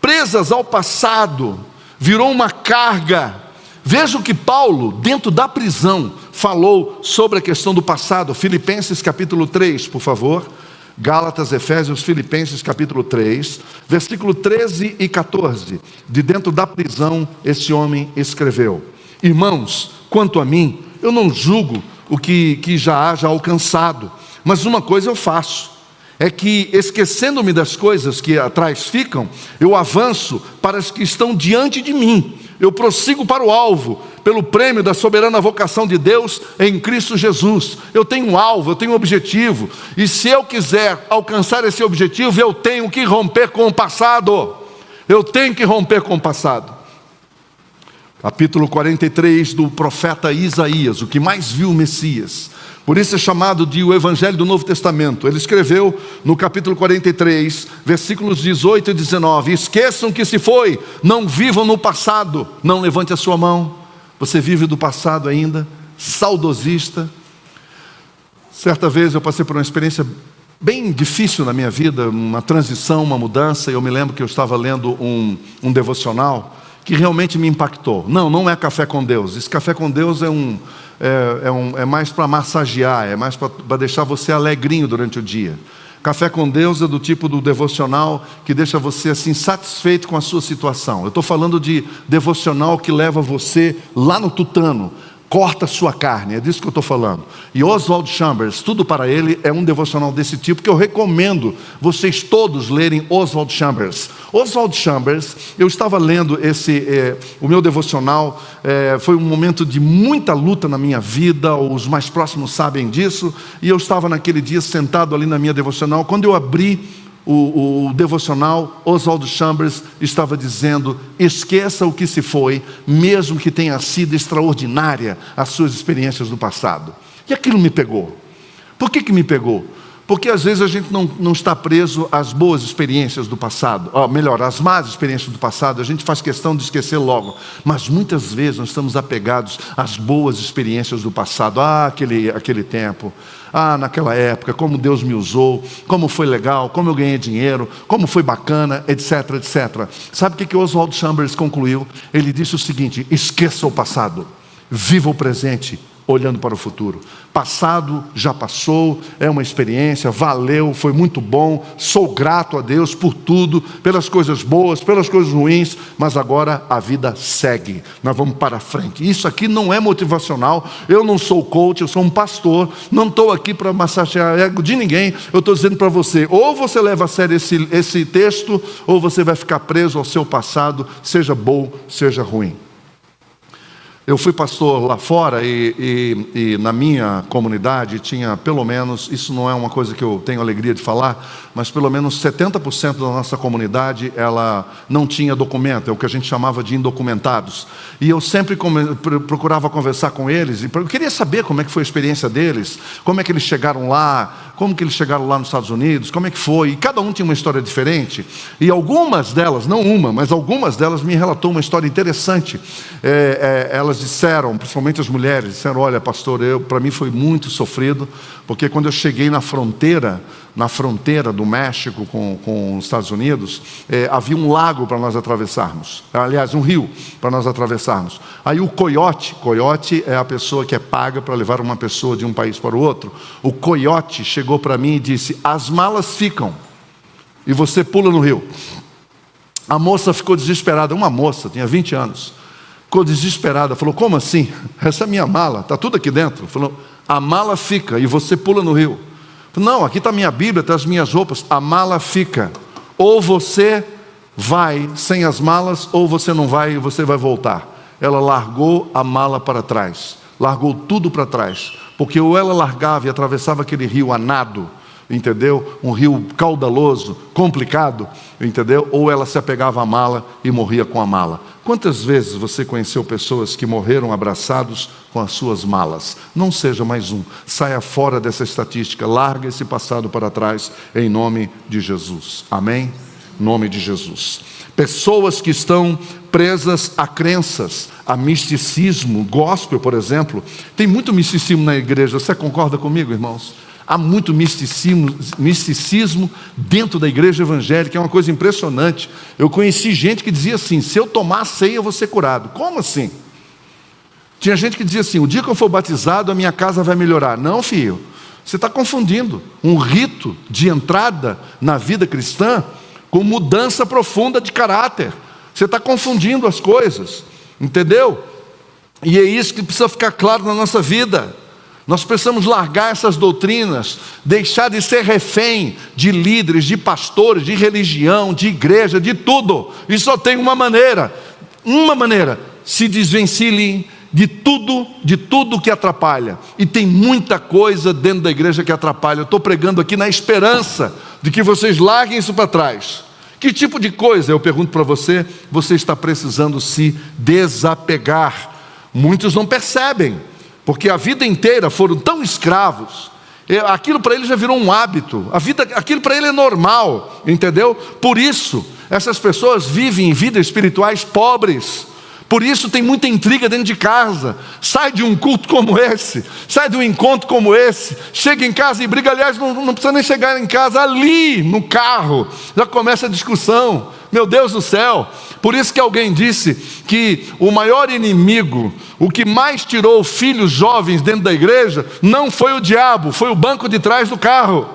S1: Presas ao passado. Virou uma carga. Veja o que Paulo, dentro da prisão, falou sobre a questão do passado. Filipenses capítulo 3, por favor. Gálatas, Efésios, Filipenses capítulo 3, versículo 13 e 14. De dentro da prisão, esse homem escreveu: irmãos, quanto a mim, eu não julgo o que já haja alcançado, mas uma coisa eu faço, é que esquecendo-me das coisas que atrás ficam, eu avanço para as que estão diante de mim. Eu prossigo para o alvo, pelo prêmio da soberana vocação de Deus em Cristo Jesus. Eu tenho um alvo, eu tenho um objetivo. E se eu quiser alcançar esse objetivo, eu tenho que romper com o passado. Eu tenho que romper com o passado. Capítulo 43 do profeta Isaías, o que mais viu o Messias. Por isso é chamado de o Evangelho do Novo Testamento. Ele escreveu no capítulo 43, versículos 18 e 19: esqueçam que se foi, não vivam no passado. Não levante a sua mão. Você vive do passado ainda, saudosista. Certa vez eu passei por uma experiência bem difícil na minha vida, uma transição, uma mudança. E eu me lembro que eu estava lendo um devocional que realmente me impactou. Não é café com Deus. Esse café com Deus é mais para massagear, é mais para deixar você alegrinho durante o dia. Café com Deus é do tipo do devocional que deixa você assim satisfeito com a sua situação. Eu estou falando de devocional que leva você lá no tutano, corta a sua carne, é disso que eu estou falando. E Oswald Chambers, Tudo para Ele, é um devocional desse tipo que eu recomendo vocês todos lerem. Oswald Chambers. Oswald Chambers, eu estava lendo o meu devocional, foi um momento de muita luta na minha vida, os mais próximos sabem disso, e eu estava naquele dia sentado ali na minha devocional. Quando eu abri o devocional, Oswald Chambers estava dizendo: esqueça o que se foi, mesmo que tenha sido extraordinária as suas experiências do passado. E aquilo me pegou. Por que me pegou? Porque às vezes a gente não está preso às boas experiências do passado, às más experiências do passado. A gente faz questão de esquecer logo, mas muitas vezes nós estamos apegados às boas experiências do passado. Aquele tempo, naquela época, como Deus me usou, como foi legal, como eu ganhei dinheiro, como foi bacana, etc, etc. Sabe o que Oswald Chambers concluiu? Ele disse o seguinte: esqueça o passado, viva o presente, olhando para o futuro. Passado já passou, é uma experiência, valeu, foi muito bom, sou grato a Deus por tudo, pelas coisas boas, pelas coisas ruins, mas agora a vida segue, nós vamos para frente. Isso aqui não é motivacional, eu não sou coach, eu sou um pastor, não estou aqui para massagear ego de ninguém. Eu estou dizendo para você, ou você leva a sério esse texto, ou você vai ficar preso ao seu passado, seja bom, seja ruim. Eu fui pastor lá fora e na minha comunidade tinha pelo menos, isso não é uma coisa que eu tenho alegria de falar, mas pelo menos 70% da nossa comunidade, ela não tinha documento, é o que a gente chamava de indocumentados. E eu sempre procurava conversar com eles, e eu queria saber como é que foi a experiência deles, como é que eles chegaram lá, como que eles chegaram lá nos Estados Unidos, como é que foi. E cada um tinha uma história diferente, e algumas delas, não uma, mas algumas delas me relatou uma história interessante. Elas disseram, principalmente as mulheres, disseram: olha, pastor, para mim foi muito sofrido, porque quando eu cheguei na fronteira do México com os Estados Unidos, havia um lago para nós atravessarmos, aliás, um rio para nós atravessarmos. Aí o coiote é a pessoa que é paga para levar uma pessoa de um país para o outro. O coiote chegou para mim e disse: as malas ficam e você pula no rio. A moça ficou desesperada, uma moça, tinha 20 anos, ficou desesperada, falou: como assim? Essa é a minha mala, está tudo aqui dentro. Falou: a mala fica e você pula no rio. Falou: não, aqui está a minha Bíblia, está as minhas roupas. A mala fica, ou você vai sem as malas, ou você não vai e você vai voltar. Ela largou a mala para trás, largou tudo para trás, porque ou ela largava e atravessava aquele rio a nado, entendeu? Um rio caudaloso, complicado, entendeu? Ou ela se apegava à mala e morria com a mala. Quantas vezes você conheceu pessoas que morreram abraçados com as suas malas? Não seja mais um. Saia fora dessa estatística. Larga esse passado para trás em nome de Jesus. Amém? Em nome de Jesus. Pessoas que estão presas a crenças, a misticismo, gospel, por exemplo. Tem muito misticismo na igreja. Você concorda comigo, irmãos? Há muito misticismo dentro da igreja evangélica, é uma coisa impressionante. Eu conheci gente que dizia assim: se eu tomar a ceia eu vou ser curado. Como assim? Tinha gente que dizia assim: o dia que eu for batizado a minha casa vai melhorar. Não, filho, você está confundindo um rito de entrada na vida cristã com mudança profunda de caráter. Você está confundindo as coisas, entendeu? E é isso que precisa ficar claro na nossa vida. Nós precisamos largar essas doutrinas, deixar de ser refém de líderes, de pastores, de religião, de igreja, de tudo. E só tem uma maneira: se desvencilhem de tudo que atrapalha. E tem muita coisa dentro da igreja que atrapalha. Eu estou pregando aqui na esperança de que vocês larguem isso para trás. Que tipo de coisa, eu pergunto para você, você está precisando se desapegar? Muitos não percebem, porque a vida inteira foram tão escravos, aquilo para eles já virou um hábito, aquilo para ele é normal, entendeu? Por isso, essas pessoas vivem em vidas espirituais pobres. Por isso tem muita intriga dentro de casa. Sai de um culto como esse, sai de um encontro como esse, chega em casa e briga. Aliás, não precisa nem chegar em casa, ali no carro já começa a discussão. Meu Deus do céu. Por isso que alguém disse que o maior inimigo, o que mais tirou filhos jovens dentro da igreja, não foi o diabo, foi o banco de trás do carro,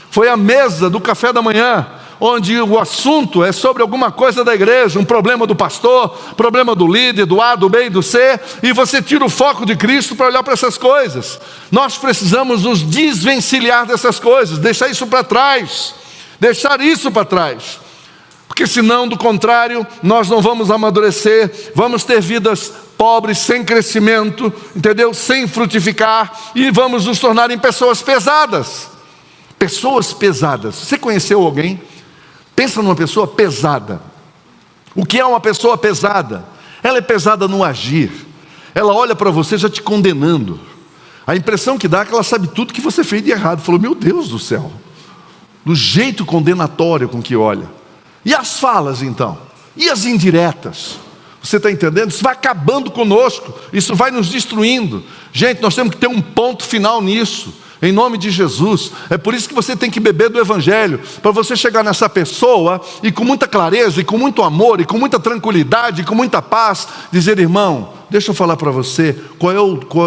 S1: foi a mesa do café da manhã, onde o assunto é sobre alguma coisa da igreja, um problema do pastor, problema do líder, do A, do B e do C, e você tira o foco de Cristo para olhar para essas coisas. Nós precisamos nos desvencilhar dessas coisas, deixar isso para trás, porque senão, do contrário, nós não vamos amadurecer, vamos ter vidas pobres, sem crescimento, entendeu? Sem frutificar, e vamos nos tornar em pessoas pesadas. Pessoas pesadas. Você conheceu alguém? Pensa numa pessoa pesada. O que é uma pessoa pesada? Ela é pesada no agir. Ela olha para você já te condenando. A impressão que dá é que ela sabe tudo que você fez de errado. Falou: meu Deus do céu. Do jeito condenatório com que olha. E as falas então? E as indiretas? Você está entendendo? Isso vai acabando conosco. Isso vai nos destruindo. Gente, nós temos que ter um ponto final nisso. Em nome de Jesus. É por isso que você tem que beber do Evangelho, para você chegar nessa pessoa e com muita clareza, e com muito amor, e com muita tranquilidade, e com muita paz, dizer: irmão, deixa eu falar para você, qual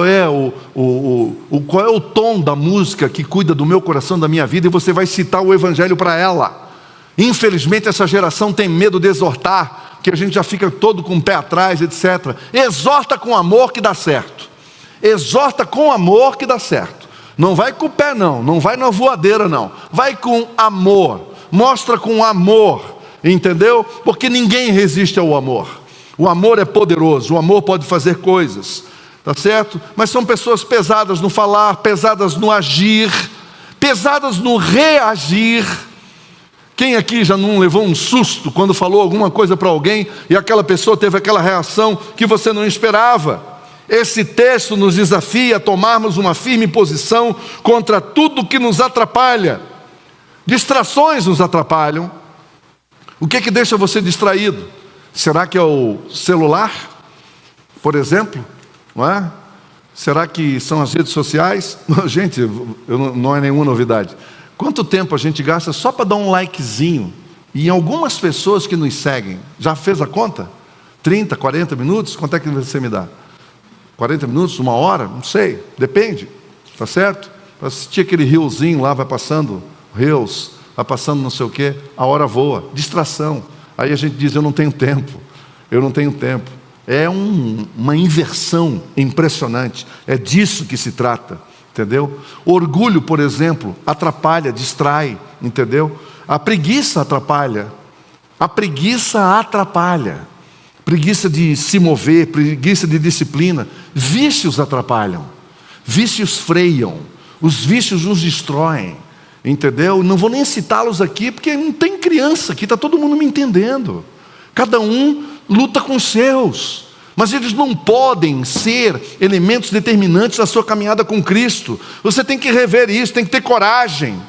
S1: é o tom da música que cuida do meu coração, da minha vida, e você vai citar o Evangelho para ela. Infelizmente essa geração tem medo de exortar, que a gente já fica todo com o pé atrás, etc. Exorta com amor que dá certo. Exorta com amor que dá certo. Não vai com o pé não, não vai na voadeira não, vai com amor, mostra com amor, entendeu? Porque ninguém resiste ao amor. O amor é poderoso, o amor pode fazer coisas, tá certo? Mas são pessoas pesadas no falar, pesadas no agir, pesadas no reagir. Quem aqui já não levou um susto quando falou alguma coisa para alguém e aquela pessoa teve aquela reação que você não esperava? Esse texto nos desafia a tomarmos uma firme posição contra tudo que nos atrapalha. Distrações nos atrapalham. O que deixa você distraído? Será que é o celular, por exemplo? Não é? Será que são as redes sociais? Gente, não é nenhuma novidade. Quanto tempo a gente gasta só para dar um likezinho? E em algumas pessoas que nos seguem, já fez a conta? 30, 40 minutos? Quanto é que você me dá? 40 minutos, 1 hora? Não sei, depende, tá certo? Para assistir aquele riozinho lá, vai passando rios, vai passando não sei o que, a hora voa, distração. Aí a gente diz: eu não tenho tempo. É uma inversão impressionante. É disso que se trata, entendeu? Orgulho, por exemplo, atrapalha, distrai, entendeu? A preguiça atrapalha. Preguiça de se mover, preguiça de disciplina. Vícios atrapalham, vícios freiam, os vícios nos destroem, entendeu? Não vou nem citá-los aqui, porque não tem criança aqui, está todo mundo me entendendo. Cada um luta com os seus, mas eles não podem ser elementos determinantes da sua caminhada com Cristo. Você tem que rever isso, tem que ter coragem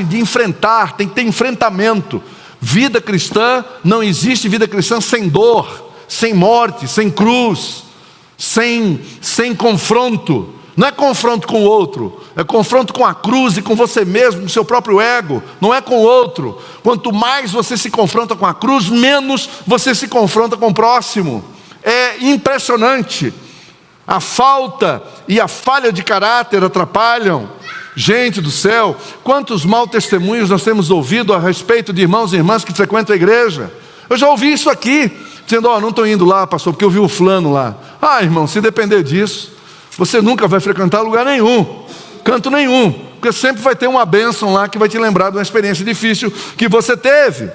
S1: de enfrentar, tem que ter enfrentamento. Vida cristã, não existe vida cristã sem dor, sem morte, sem cruz, sem confronto. Não é confronto com o outro, é confronto com a cruz e com você mesmo, com o seu próprio ego. Não é com o outro. Quanto mais você se confronta com a cruz, menos você se confronta com o próximo. É impressionante. A falta e a falha de caráter atrapalham. Gente do céu, quantos maus testemunhos nós temos ouvido a respeito de irmãos e irmãs que frequentam a igreja. Eu já ouvi isso aqui, dizendo, não estou indo lá, pastor, porque eu vi o fulano lá. Irmão, se depender disso, você nunca vai frequentar lugar nenhum, canto nenhum, porque sempre vai ter uma bênção lá que vai te lembrar de uma experiência difícil que você teve.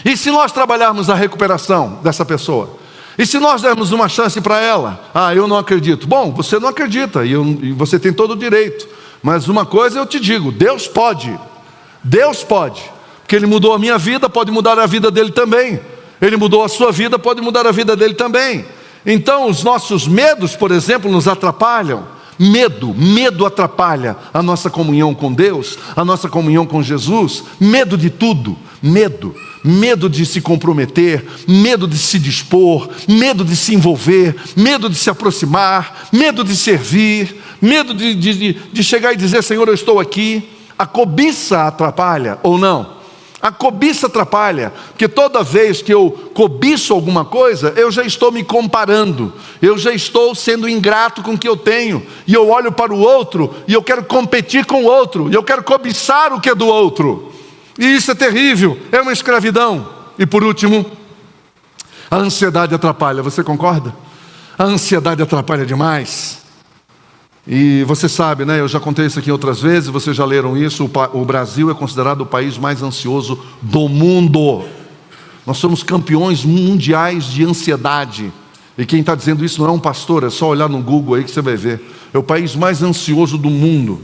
S1: E se nós trabalharmos a recuperação dessa pessoa? E se nós dermos uma chance para ela? Eu não acredito. Bom, você não acredita e você tem todo o direito. Mas uma coisa eu te digo, Deus pode, porque Ele mudou a minha vida, pode mudar a vida dele também. Ele mudou a sua vida, pode mudar a vida dele também. Então os nossos medos, por exemplo, nos atrapalham. Medo atrapalha a nossa comunhão com Deus, a nossa comunhão com Jesus. Medo de tudo, medo de se comprometer, medo de se dispor, medo de se envolver, medo de se aproximar, medo de servir, medo de chegar e dizer, Senhor, eu estou aqui. A cobiça atrapalha ou não? A cobiça atrapalha, porque toda vez que eu cobiço alguma coisa, eu já estou me comparando, eu já estou sendo ingrato com o que eu tenho, e eu olho para o outro, e eu quero competir com o outro, e eu quero cobiçar o que é do outro, e isso é terrível, é uma escravidão. E por último, a ansiedade atrapalha, você concorda? A ansiedade atrapalha demais. E você sabe, né? Eu já contei isso aqui outras vezes, vocês já leram isso. O Brasil é considerado o país mais ansioso do mundo. Nós somos campeões mundiais de ansiedade. E quem está dizendo isso não é um pastor, é só olhar no Google aí que você vai ver. É o país mais ansioso do mundo.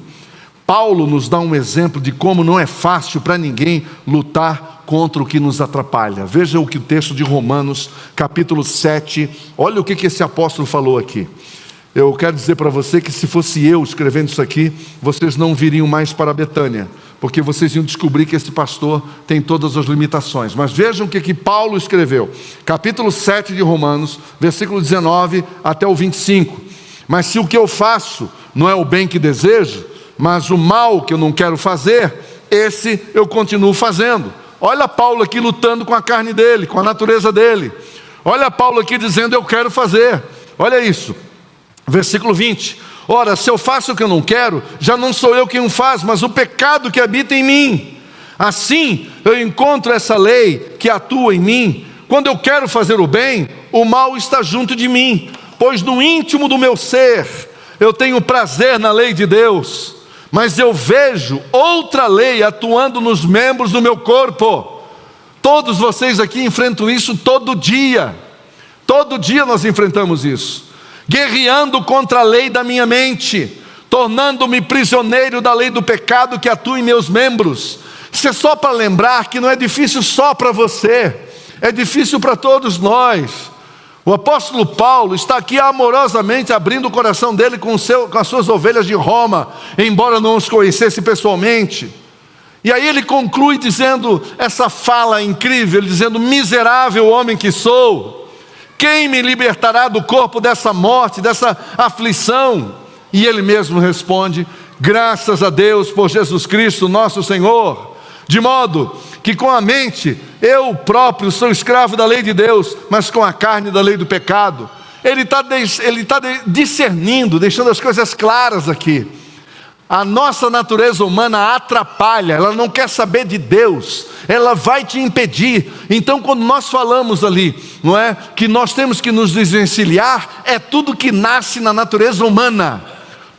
S1: Paulo nos dá um exemplo de como não é fácil para ninguém lutar contra o que nos atrapalha. Veja o que o texto de Romanos, capítulo 7, olha o que esse apóstolo falou aqui. Eu quero dizer para você que se fosse eu escrevendo isso aqui, vocês não viriam mais para Betânia, porque vocês iam descobrir que esse pastor tem todas as limitações. Mas vejam o que Paulo escreveu, capítulo 7 de Romanos, versículo 19 até o 25. Mas se o que eu faço não é o bem que desejo, mas o mal que eu não quero fazer, esse eu continuo fazendo. Olha Paulo aqui lutando com a carne dele, com a natureza dele. Olha Paulo aqui dizendo, eu quero fazer. Olha isso. Versículo 20, ora, se eu faço o que eu não quero, já não sou eu quem o faz, mas o pecado que habita em mim. Assim, eu encontro essa lei que atua em mim. Quando eu quero fazer o bem, o mal está junto de mim. Pois no íntimo do meu ser, eu tenho prazer na lei de Deus, mas eu vejo outra lei atuando nos membros do meu corpo. Todos vocês aqui enfrentam isso todo dia. Todo dia nós enfrentamos isso. Guerreando contra a lei da minha mente, tornando-me prisioneiro da lei do pecado que atua em meus membros. Isso é só para lembrar que não é difícil só para você, é difícil para todos nós. O apóstolo Paulo está aqui amorosamente abrindo o coração dele com as suas ovelhas de Roma, embora não os conhecesse pessoalmente. E aí ele conclui dizendo essa fala incrível, dizendo, miserável homem que sou, quem me libertará do corpo dessa morte, dessa aflição? E ele mesmo responde, graças a Deus por Jesus Cristo nosso Senhor. De modo que com a mente eu próprio sou escravo da lei de Deus, mas com a carne da lei do pecado. Ele está discernindo, deixando as coisas claras aqui. A nossa natureza humana atrapalha, ela não quer saber de Deus, ela vai te impedir. Então quando nós falamos ali, não é, que nós temos que nos desvencilhar, é tudo que nasce na natureza humana.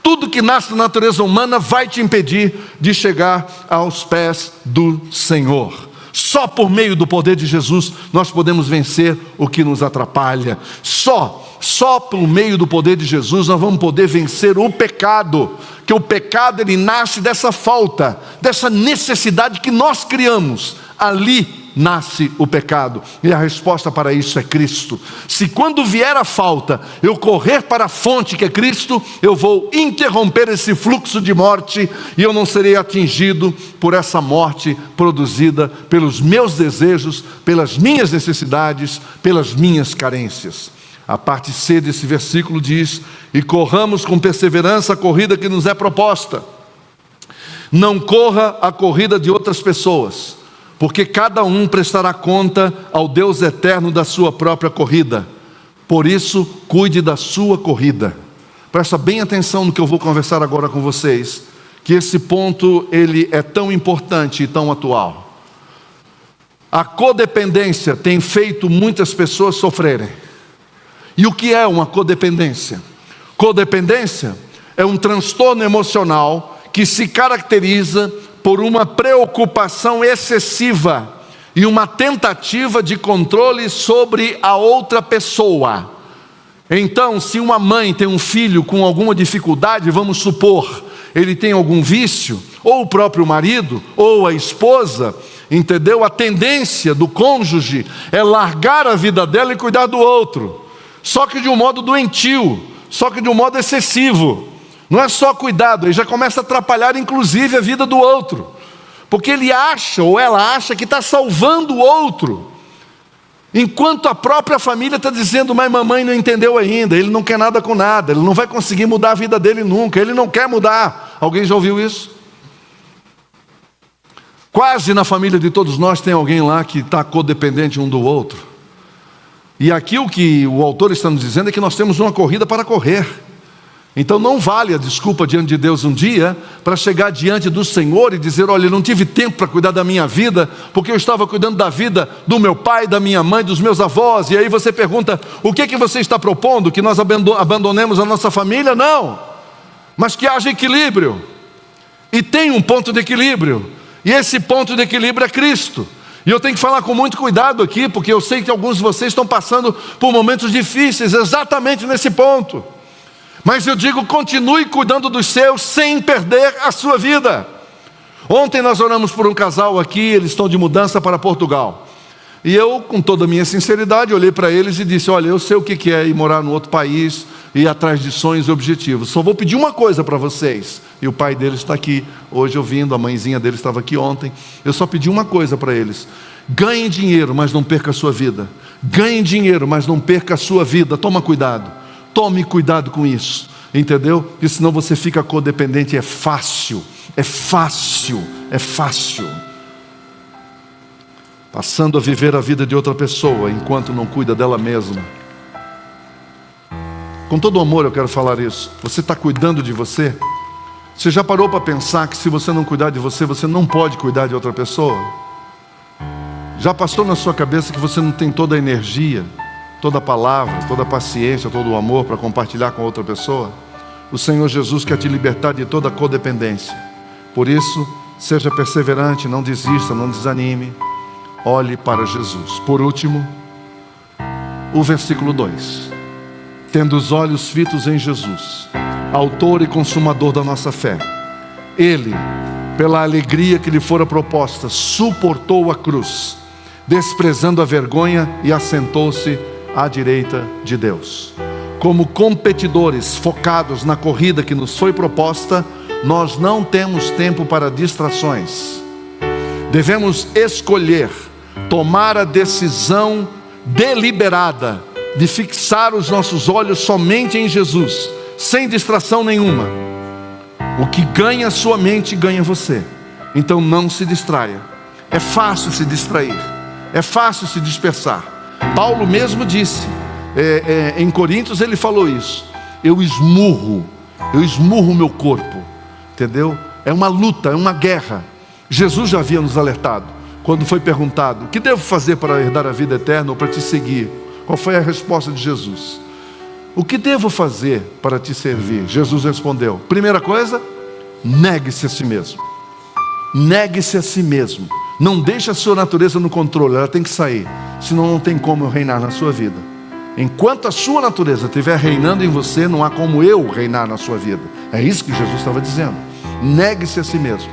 S1: Tudo que nasce na natureza humana vai te impedir de chegar aos pés do Senhor. Só por meio do poder de Jesus nós podemos vencer o que nos atrapalha. Só por meio do poder de Jesus nós vamos poder vencer o pecado. Que o pecado ele nasce dessa falta, dessa necessidade que nós criamos. Ali nasce o pecado, e a resposta para isso é Cristo. Se quando vier a falta, eu correr para a fonte que é Cristo, eu vou interromper esse fluxo de morte, e eu não serei atingido por essa morte produzida pelos meus desejos, pelas minhas necessidades, pelas minhas carências. A parte C desse versículo diz: e corramos com perseverança a corrida que nos é proposta. Não corra a corrida de outras pessoas, porque cada um prestará conta ao Deus eterno da sua própria corrida. Por isso, cuide da sua corrida. Presta bem atenção no que eu vou conversar agora com vocês, que esse ponto ele é tão importante e tão atual. A codependência tem feito muitas pessoas sofrerem. E o que é uma codependência? Codependência é um transtorno emocional que se caracteriza por uma preocupação excessiva e uma tentativa de controle sobre a outra pessoa. Então, se uma mãe tem um filho com alguma dificuldade, vamos supor, ele tem algum vício, ou o próprio marido, ou a esposa, entendeu? A tendência do cônjuge é largar a vida dela e cuidar do outro, só que de um modo doentio, só que de um modo excessivo. Não é só cuidado, ele já começa a atrapalhar inclusive a vida do outro, porque ele acha ou ela acha que está salvando o outro, enquanto a própria família está dizendo: mas mamãe não entendeu ainda, ele não quer nada com nada, ele não vai conseguir mudar a vida dele nunca, ele não quer mudar. Alguém já ouviu isso? Quase na família de todos nós tem alguém lá que está codependente um do outro. E aqui o que o autor está nos dizendo é que nós temos uma corrida para correr. Então não vale a desculpa diante de Deus um dia para chegar diante do Senhor e dizer: olha, eu não tive tempo para cuidar da minha vida, porque eu estava cuidando da vida do meu pai, da minha mãe, dos meus avós. E aí você pergunta: o que que você está propondo? Que nós abandonemos a nossa família? Não, mas que haja equilíbrio. E tem um ponto de equilíbrio, e esse ponto de equilíbrio é Cristo. E eu tenho que falar com muito cuidado aqui, porque eu sei que alguns de vocês estão passando por momentos difíceis exatamente nesse ponto. Mas eu digo: continue cuidando dos seus sem perder a sua vida. Ontem nós oramos por um casal aqui, eles estão de mudança para Portugal. E eu, com toda a minha sinceridade, olhei para eles e disse: olha, eu sei o que é ir morar num outro país, ir atrás de sonhos e objetivos. Só vou pedir uma coisa para vocês. E o pai deles está aqui hoje ouvindo, a mãezinha deles estava aqui ontem. Eu só pedi uma coisa para eles: ganhem dinheiro, mas não perca a sua vida. Ganhem dinheiro, mas não perca a sua vida. Toma cuidado. Tome cuidado com isso, entendeu? Porque senão você fica codependente. É fácil, passando a viver a vida de outra pessoa enquanto não cuida dela mesma. Com todo amor eu quero falar isso. Você está cuidando de você? Você já parou para pensar que se você não cuidar de você, você não pode cuidar de outra pessoa? Já passou na sua cabeça que você não tem toda a energia, toda a palavra, toda a paciência, todo o amor para compartilhar com outra pessoa? O Senhor Jesus quer te libertar de toda a codependência. Por isso, seja perseverante, não desista, não desanime. Olhe para Jesus. Por último, o versículo 2. Tendo os olhos fitos em Jesus, autor e consumador da nossa fé, Ele, pela alegria que lhe fora proposta, suportou a cruz, desprezando a vergonha, e assentou-se à direita de Deus. Como competidores focados na corrida que nos foi proposta, nós não temos tempo para distrações. Devemos escolher, tomar a decisão deliberada de fixar os nossos olhos somente em Jesus, sem distração nenhuma. O que ganha a sua mente, ganha você. Então não se distraia. É fácil se distrair, é fácil se dispersar. Paulo mesmo disse, em Coríntios ele falou isso: eu esmurro o meu corpo, entendeu? É uma luta, é uma guerra. Jesus já havia nos alertado, quando foi perguntado: o que devo fazer para herdar a vida eterna ou para te seguir? Qual foi a resposta de Jesus? O que devo fazer para te servir? Jesus respondeu: primeira coisa, negue-se a si mesmo. Negue-se a si mesmo. Não deixe a sua natureza no controle, ela tem que sair, senão não tem como eu reinar na sua vida. Enquanto a sua natureza estiver reinando em você, não há como eu reinar na sua vida. É isso que Jesus estava dizendo. Negue-se a si mesmo.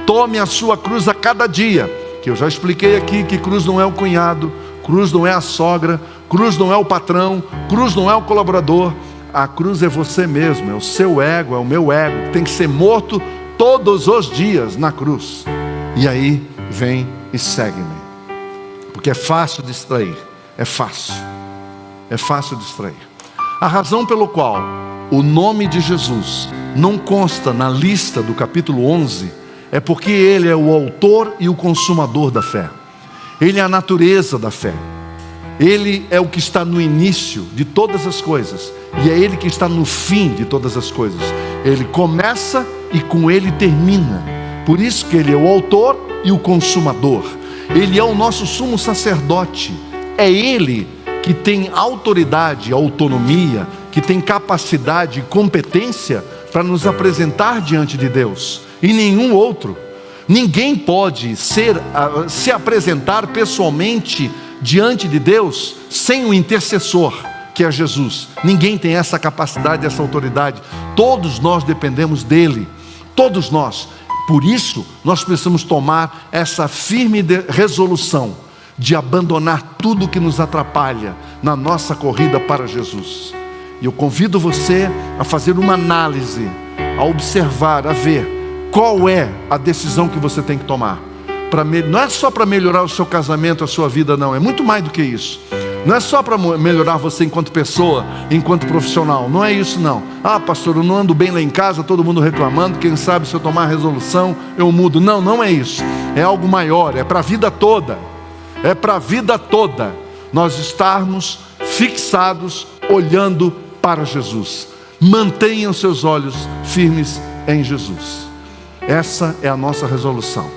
S1: Tome a sua cruz a cada dia, que eu já expliquei aqui que cruz não é o cunhado, cruz não é a sogra, cruz não é o patrão, cruz não é o colaborador. A cruz é você mesmo, é o seu ego, é o meu ego, que tem que ser morto todos os dias na cruz. E aí, vem e segue-me. Porque é fácil distrair, é fácil distrair. A razão pelo qual o nome de Jesus não consta na lista do capítulo 11 é porque Ele é o autor e o consumador da fé. Ele é a natureza da fé. Ele é o que está no início de todas as coisas, e é Ele que está no fim de todas as coisas. Ele começa e com Ele termina. Por isso que Ele é o autor e o consumador. Ele é o nosso sumo sacerdote. É Ele que tem autoridade, autonomia, que tem capacidade e competência para nos apresentar diante de Deus, e nenhum outro. Ninguém pode se apresentar pessoalmente diante de Deus sem o intercessor, que é Jesus. Ninguém tem essa capacidade, essa autoridade. Todos nós dependemos dele, todos nós. Por isso nós precisamos tomar essa firme resolução de abandonar tudo que nos atrapalha na nossa corrida para Jesus. E eu convido você a fazer uma análise, a observar, a ver qual é a decisão que você tem que tomar. Não é só para melhorar o seu casamento, a sua vida, não. É muito mais do que isso. Não é só para melhorar você enquanto pessoa, enquanto profissional. Não é isso, não. Ah, pastor, eu não ando bem lá em casa, todo mundo reclamando. Quem sabe se eu tomar a resolução, eu mudo. Não, não é isso. É algo maior, é para a vida toda. É para a vida toda nós estarmos fixados, olhando para Jesus. Mantenham seus olhos firmes em Jesus. Essa é a nossa resolução.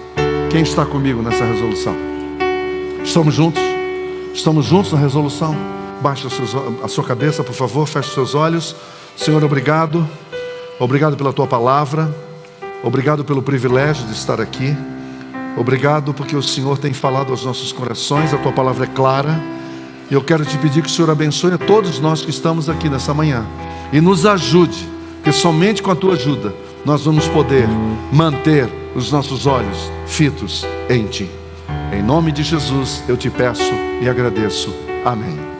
S1: Quem está comigo nessa resolução? Estamos juntos? Estamos juntos na resolução? Baixe a sua cabeça, por favor, feche seus olhos. Senhor, obrigado. Obrigado pela tua palavra. Obrigado pelo privilégio de estar aqui. Obrigado porque o Senhor tem falado aos nossos corações. A tua palavra é clara. E eu quero te pedir que o Senhor abençoe a todos nós que estamos aqui nessa manhã. E nos ajude, porque somente com a tua ajuda nós vamos poder manter os nossos olhos fitos em ti. Em nome de Jesus eu te peço e agradeço. Amém.